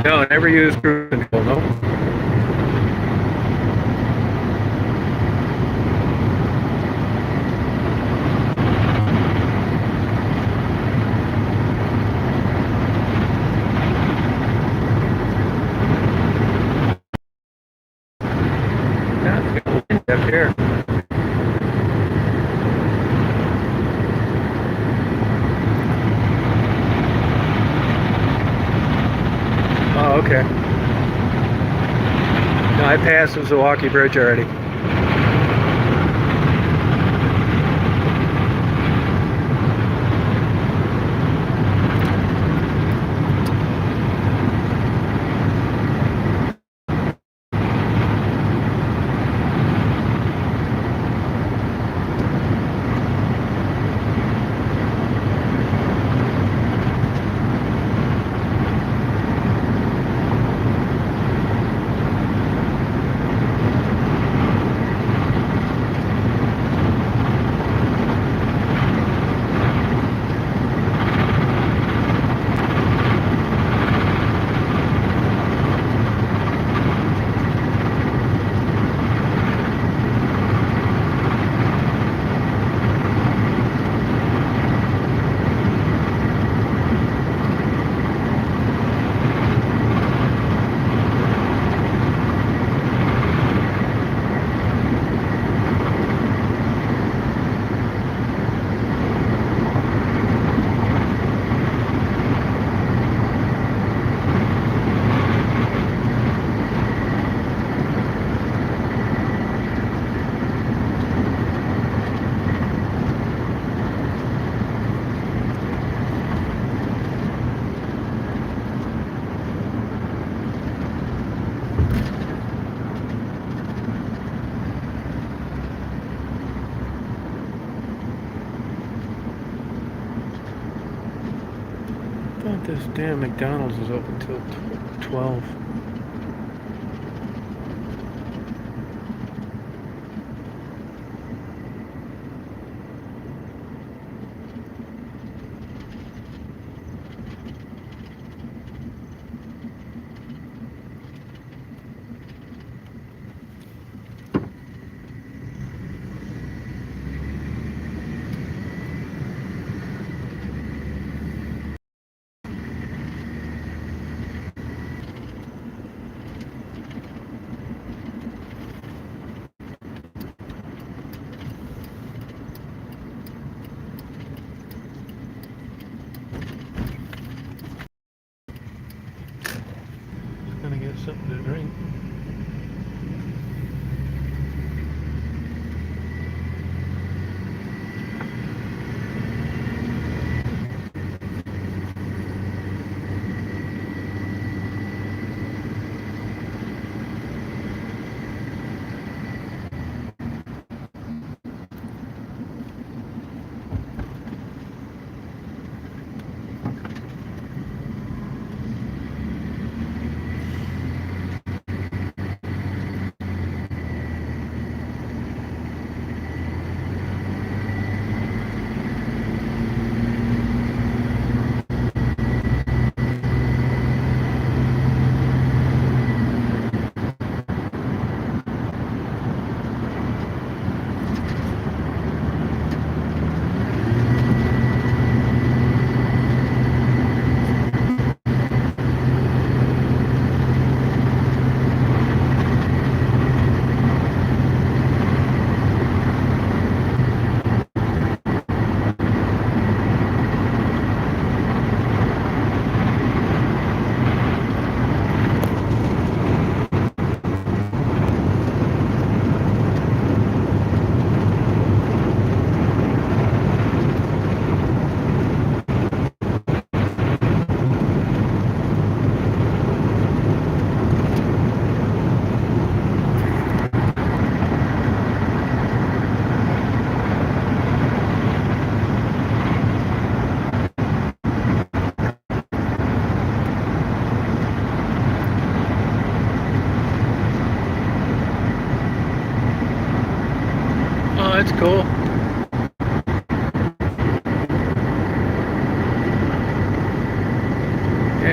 [SPEAKER 1] No, never use cruise control, no. Yeah, it's got wind up here. Oh, okay. No, I passed the Milwaukee Bridge already. I thought this damn McDonald's was open till 12. Gonna get something to drink.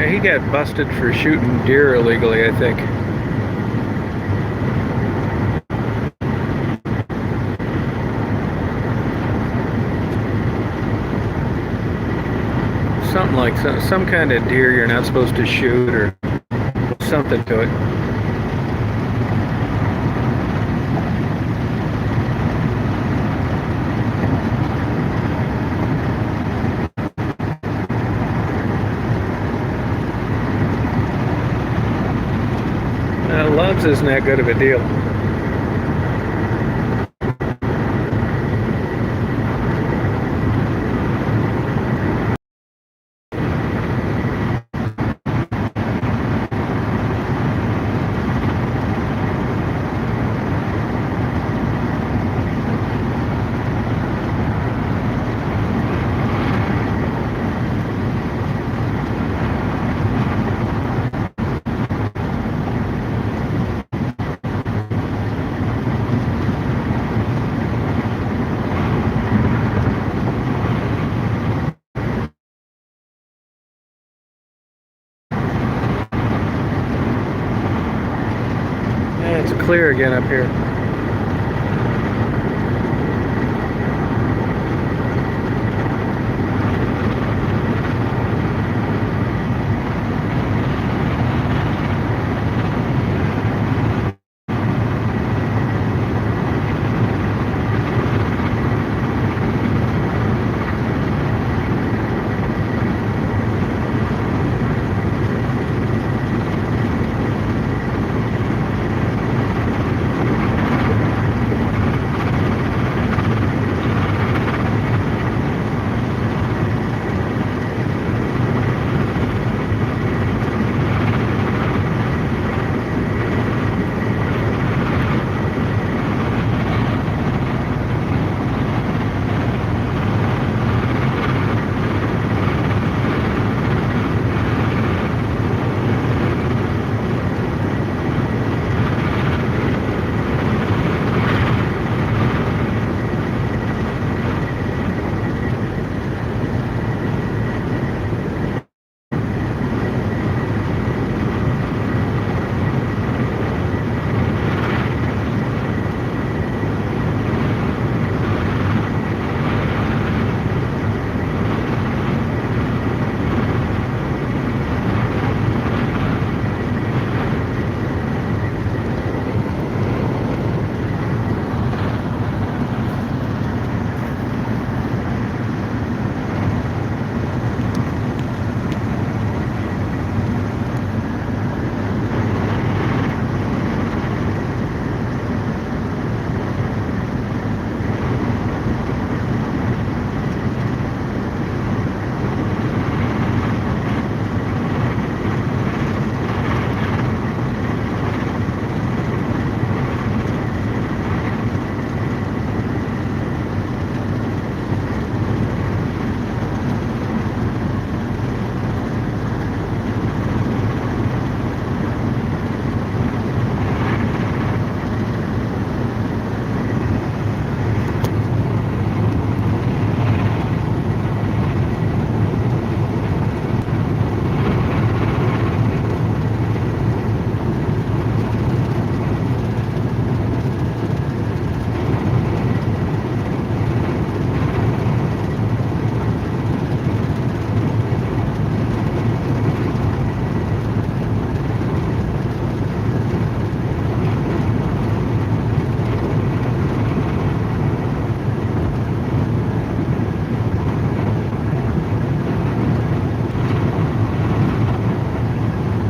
[SPEAKER 1] Yeah, he got busted for shooting deer illegally, I think. Something like some kind of deer you're not supposed to shoot or something to it. Loves isn't that good of a deal. Yeah, it's clear again up here.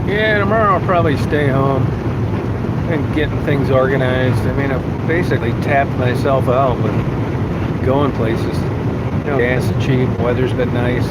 [SPEAKER 1] Yeah, tomorrow I'll probably stay home and getting things organized. I mean, I've basically tapped myself out with going places. You know, gas is cheap, weather's been nice.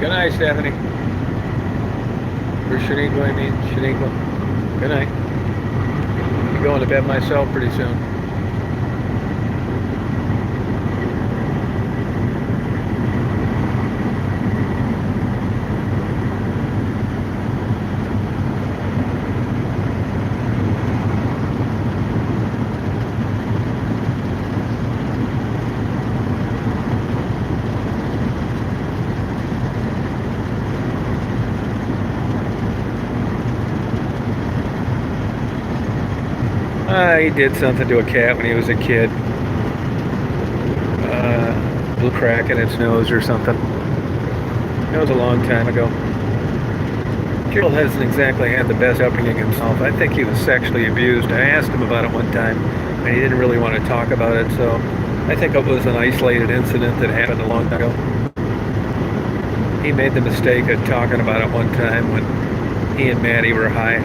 [SPEAKER 1] Good night, Stephanie. Or Shaniqua, I mean. Shaniqua. Good night. I'm going to bed myself pretty soon. He did something to a cat when he was a kid. Little crack in its nose or something. That was a long time ago. Gerald hasn't exactly had the best upbringing himself. I think he was sexually abused. I asked him about it one time, and he didn't really want to talk about it, so I think it was an isolated incident that happened a long time ago. He made the mistake of talking about it one time when he and Maddie were high.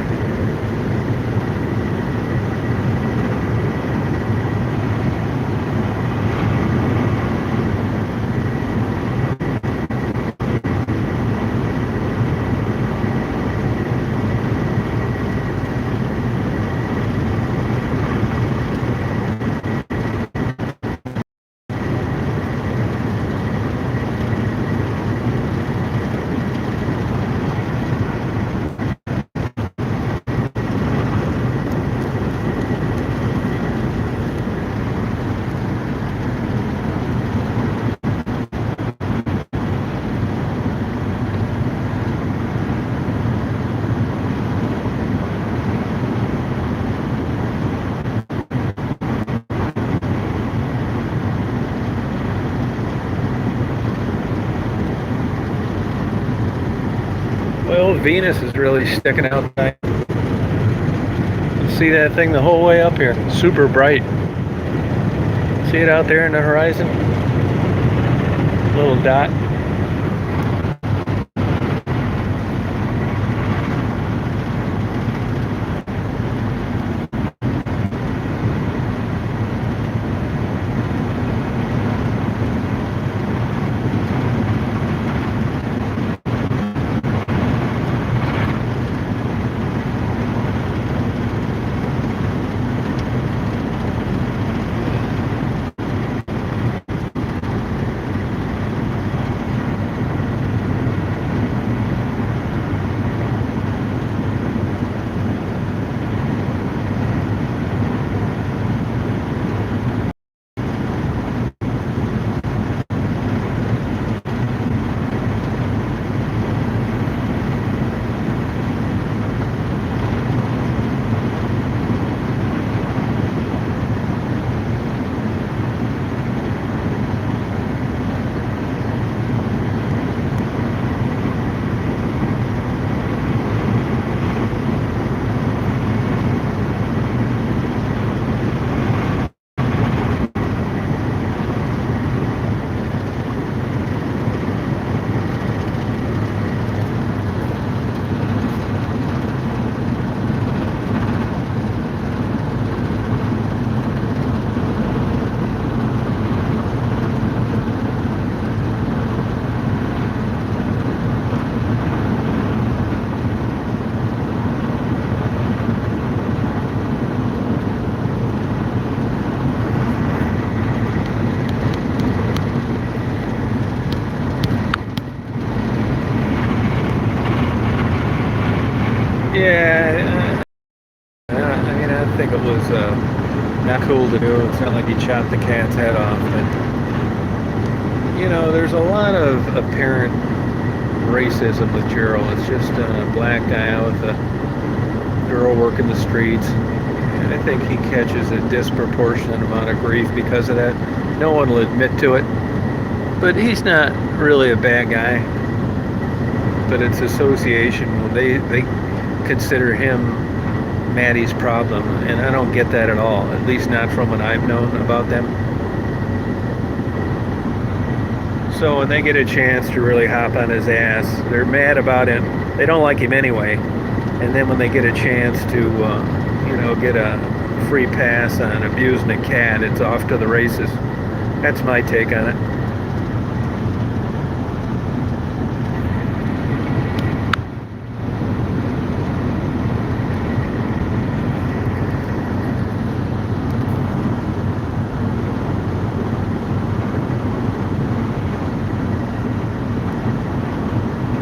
[SPEAKER 1] Well, Venus is really sticking out tonight. You see that thing the whole way up here. Super bright. See it out there in the horizon? Little dot. Yeah, I mean, I think it was not cool to do. It's not like he chopped the cat's head off, but you know, there's a lot of apparent racism with Gerald. It's just a black guy out with a girl working the streets. And I think he catches a disproportionate amount of grief because of that. No one will admit to it, but he's not really a bad guy. But it's association. They consider him Maddie's problem, and I don't get that at all, at least not from what I've known about them. So when they get a chance to really hop on his ass, they're mad about him. They don't like him anyway, and then when they get a chance to get a free pass on abusing a cat, it's off to the races. That's my take on it.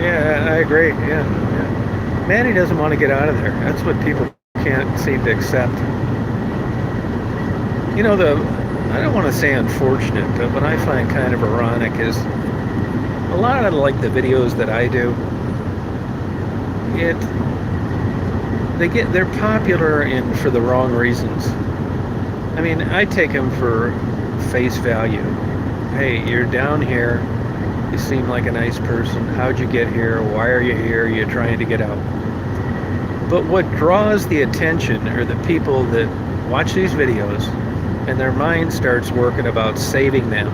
[SPEAKER 1] Yeah, I agree. Yeah, yeah. Manny doesn't want to get out of there. That's what people can't seem to accept. You know, I don't want to say unfortunate, but what I find kind of ironic is a lot of like the videos that I do, it they're popular and for the wrong reasons. I mean, I take them for face value. Hey, you're down here. You seem like a nice person. How'd you get here? Why are you here? You're trying to get out. But what draws the attention are the people that watch these videos and their mind starts working about saving them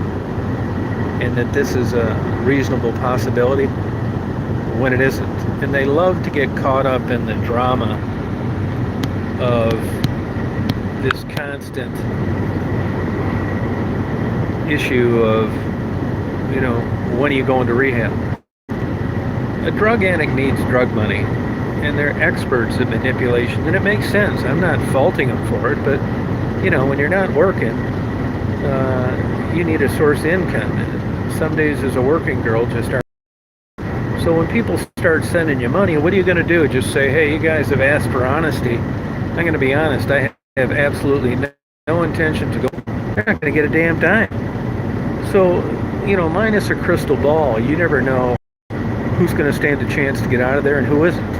[SPEAKER 1] and that this is a reasonable possibility when it isn't. And they love to get caught up in the drama of this constant issue of, you know, when are you going to rehab? A drug addict needs drug money, and they're experts at manipulation, and it makes sense. I'm not faulting them for it, but, you know, when you're not working, you need a source of income. Some days as a working girl just aren't. So when people start sending you money, what are you going to do? Just say, hey, you guys have asked for honesty. I'm going to be honest. I have absolutely no intention to go. They're not going to get a damn dime. So, you know, minus a crystal ball, you never know who's going to stand a chance to get out of there and who isn't.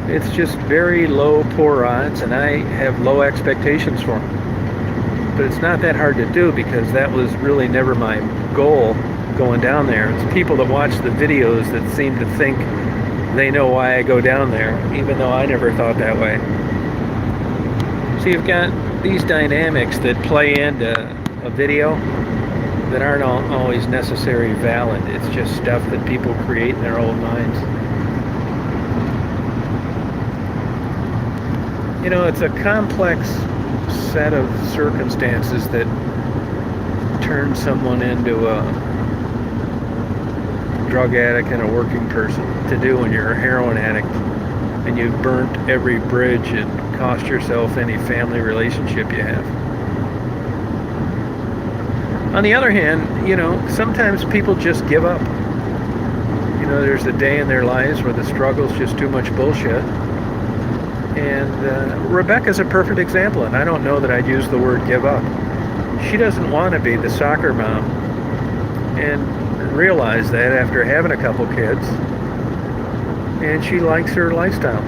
[SPEAKER 1] It's just very low, poor odds, and I have low expectations for them. But it's not that hard to do because that was really never my goal going down there. It's people that watch the videos that seem to think they know why I go down there, even though I never thought that way. So you've got these dynamics that play into a video that aren't always necessarily valid. It's just stuff that people create in their own minds. You know, it's a complex set of circumstances that turn someone into a drug addict and a working person to do when you're a heroin addict and you've burnt every bridge and cost yourself any family relationship you have. On the other hand, you know, sometimes people just give up. You know, there's a day in their lives where the struggle's just too much bullshit. And Rebecca's a perfect example, and I don't know that I'd use the word give up. She doesn't want to be the soccer mom and realize that after having a couple kids, and she likes her lifestyle.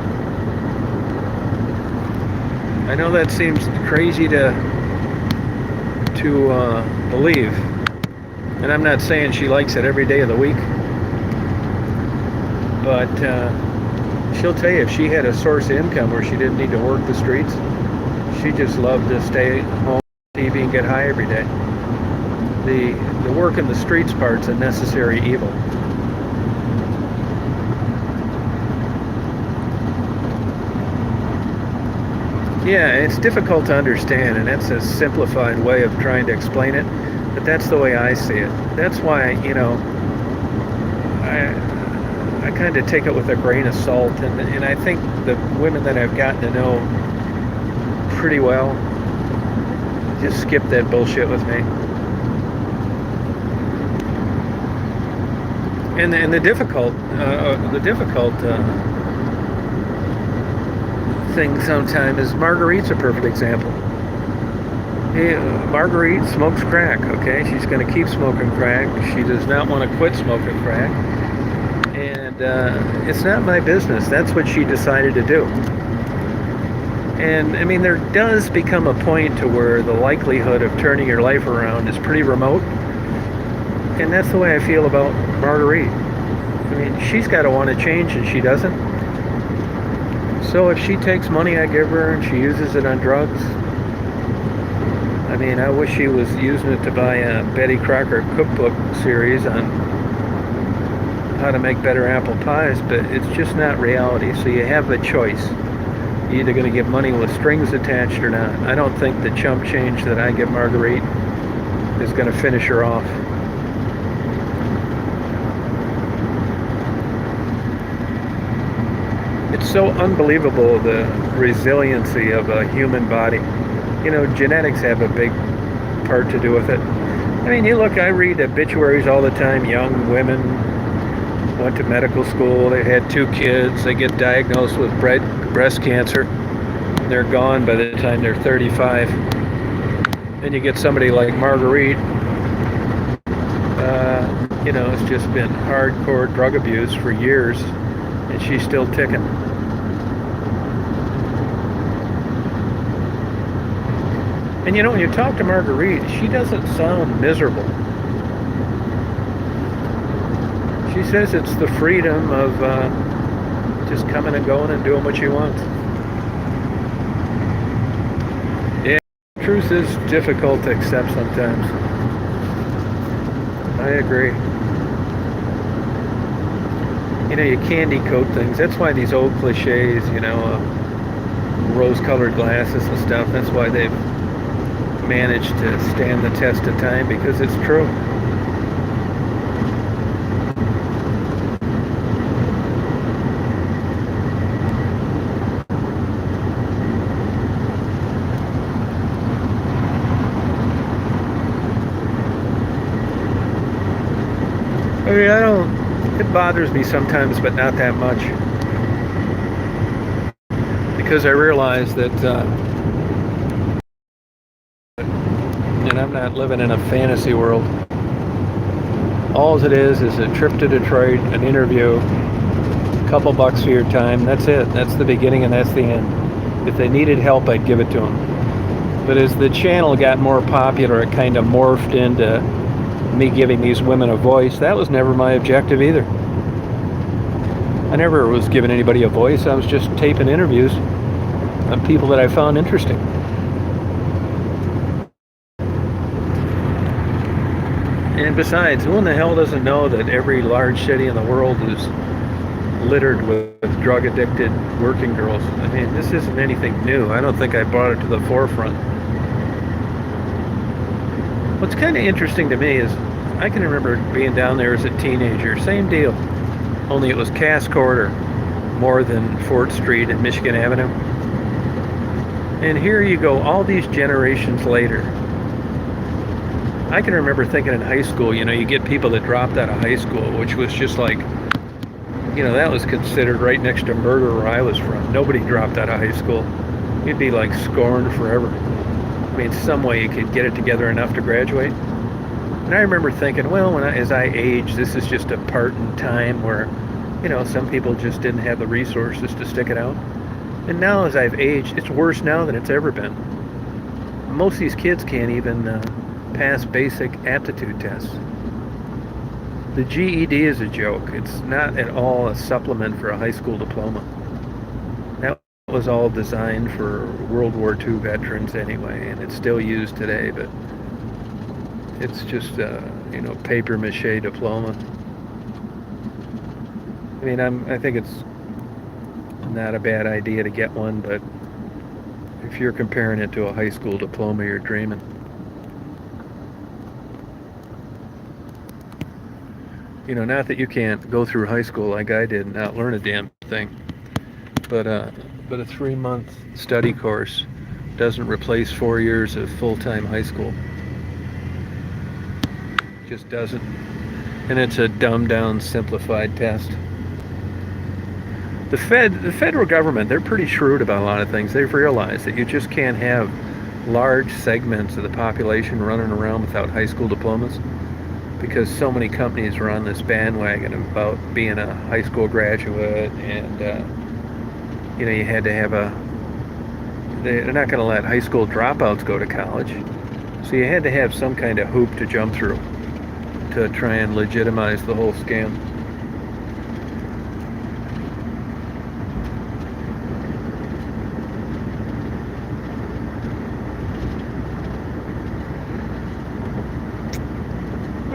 [SPEAKER 1] I know that seems crazy to believe, and I'm not saying she likes it every day of the week, but she'll tell you if she had a source of income where she didn't need to work the streets, she just loved to stay home, TV, and get high every day. The work in the streets part's a necessary evil. Yeah, it's difficult to understand, and that's a simplified way of trying to explain it, but that's the way I see it. That's why, you know, I kind of take it with a grain of salt, and I think the women that I've gotten to know pretty well just skip that bullshit with me. And the difficult thing sometimes is Marguerite's a perfect example. Marguerite smokes crack, okay? She's going to keep smoking crack. She does not want to quit smoking crack. And it's not my business. That's what she decided to do. And, I mean, there does become a point to where the likelihood of turning your life around is pretty remote. And that's the way I feel about Marguerite. I mean, she's got to want to change, and she doesn't. So if she takes money I give her and she uses it on drugs, I mean, I wish she was using it to buy a Betty Crocker cookbook series on how to make better apple pies, but it's just not reality. So you have a choice. You're either going to get money with strings attached or not. I don't think the chump change that I give Marguerite is going to finish her off. It's so unbelievable, the resiliency of a human body. You know, genetics have a big part to do with it. I mean, you look, I read obituaries all the time, young women, went to medical school, they had 2 kids, they get diagnosed with breast cancer, they're gone by the time they're 35. Then you get somebody like Marguerite, it's just been hardcore drug abuse for years, and she's still ticking. And when you talk to Marguerite, she doesn't sound miserable. She says it's the freedom of just coming and going and doing what she wants. Yeah, truth is difficult to accept sometimes. I agree. You candy coat things. That's why these old cliches, rose-colored glasses and stuff, that's why they've managed to stand the test of time, because it's true. It bothers me sometimes, but not that much. Because I realize that, and I'm not living in a fantasy world. All it is a trip to Detroit, an interview, a couple bucks for your time. That's it. That's the beginning and that's the end. If they needed help, I'd give it to them. But as the channel got more popular, it kind of morphed into me giving these women a voice. That was never my objective either. I never was giving anybody a voice. I was just taping interviews on people that I found interesting. And besides, who in the hell doesn't know that every large city in the world is littered with drug-addicted working girls? I mean, this isn't anything new. I don't think I brought it to the forefront. What's kind of interesting to me is I can remember being down there as a teenager. Same deal. Only it was Cass Court or more than Fort Street and Michigan Avenue. And here you go, all these generations later. I can remember thinking in high school, you get people that dropped out of high school, which was just like, that was considered right next to murder where I was from. Nobody dropped out of high school. You'd be like scorned forever. I mean, some way you could get it together enough to graduate. And I remember thinking, well, as I age, this is just a part in time where, some people just didn't have the resources to stick it out. And now as I've aged, it's worse now than it's ever been. Most of these kids can't even pass basic aptitude tests. The GED is a joke. It's not at all a supplement for a high school diploma. That was all designed for World War II veterans anyway, and it's still used today, but it's just a, paper mache diploma. I mean, I think it's not a bad idea to get one, but if you're comparing it to a high school diploma, you're dreaming. Not that you can't go through high school like I did and not learn a damn thing, but a 3-month study course doesn't replace 4 years of full-time high school. Just doesn't. And it's a dumbed-down, simplified test. The federal government, they're pretty shrewd about a lot of things. They've realized that you just can't have large segments of the population running around without high school diplomas, because so many companies are on this bandwagon about being a high school graduate, and you had to have they're not going to let high school dropouts go to college, so you had to have some kind of hoop to jump through to try and legitimize the whole scam.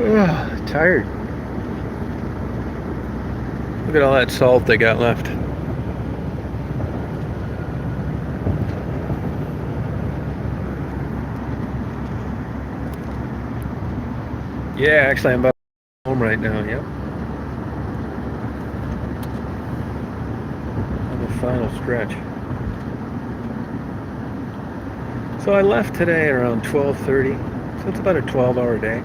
[SPEAKER 1] Ugh, tired. Look at all that salt they got left. Yeah, actually I'm about home right now, yep. On the final stretch. So I left today around 12:30, so it's about a 12-hour day.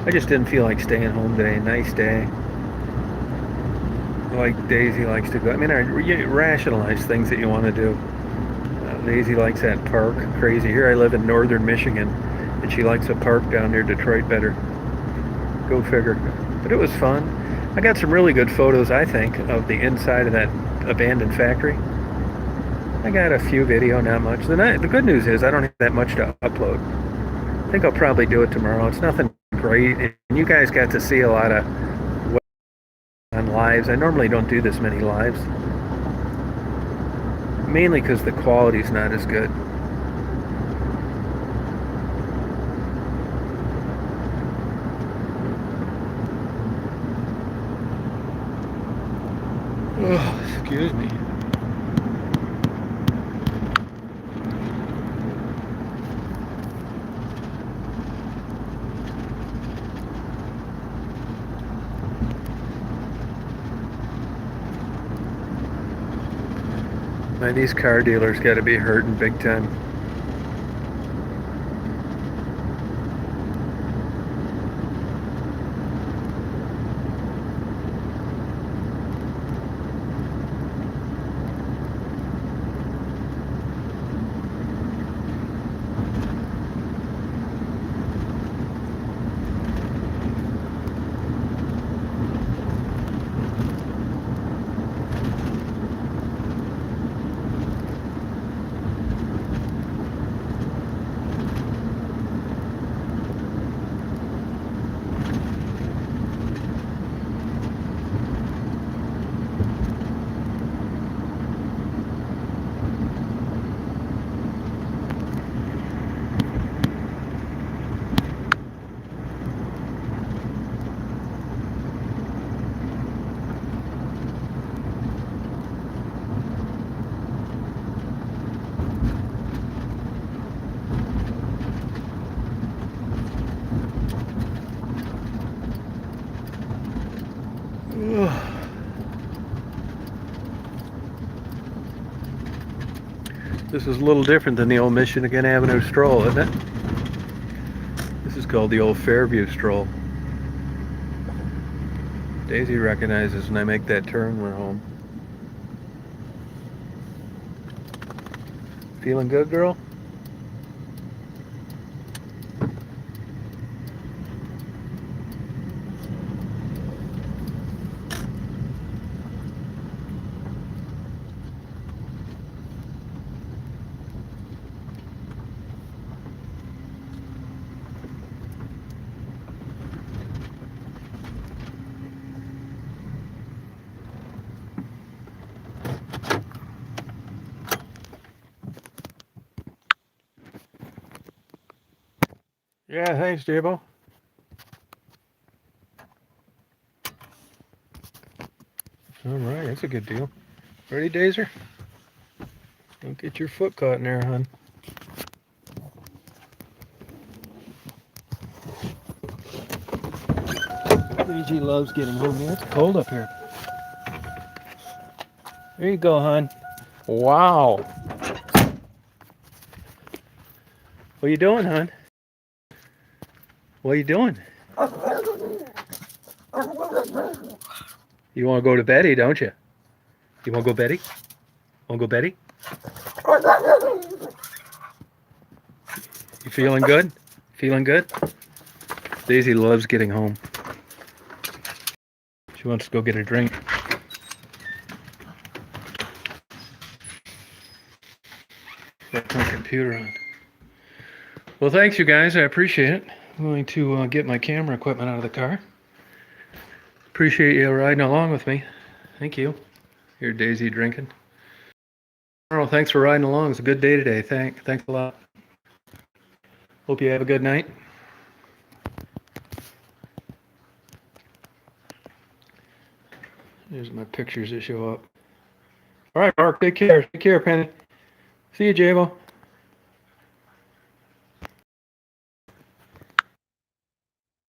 [SPEAKER 1] I just didn't feel like staying home today. Nice day. Like Daisy likes to go. I mean, you rationalize things that you want to do. Daisy likes that park. Crazy. Here I live in northern Michigan, and she likes a park down near Detroit better. Go figure. But it was fun. I got some really good photos, I think, of the inside of that abandoned factory. I got a few video, not much. The good news is I don't have that much to upload. I think I'll probably do it tomorrow. It's nothing great, and you guys got to see a lot of on lives. I normally don't do this many lives, mainly because the quality's not as good. Oh, excuse me. Man, these car dealers got to be hurting big time. This is a little different than the old Michigan Avenue stroll, isn't it? This is called the old Fairview stroll. Daisy recognizes when I make that turn when home. Feeling good, girl? Yeah, thanks, Jabo. All right, that's a good deal. Ready, Dazer? Don't get your foot caught in there, hon. Daisy loves getting home. Yeah, it's cold up here. There you go, hon. Wow. What are you doing, hon? What are you doing? You want to go to Betty, don't you? You want to go Betty? Want to go Betty? You feeling good? Feeling good? Daisy loves getting home. She wants to go get a drink. Got my computer on. Well, thanks, you guys. I appreciate it. I'm going to get my camera equipment out of the car. Appreciate you riding along with me. Thank you. Here, Daisy drinking. Carl, thanks for riding along. It's a good day today. Thanks a lot. Hope you have a good night. There's my pictures that show up. All right, Mark. Take care. Take care, Penny. See you, Jabo.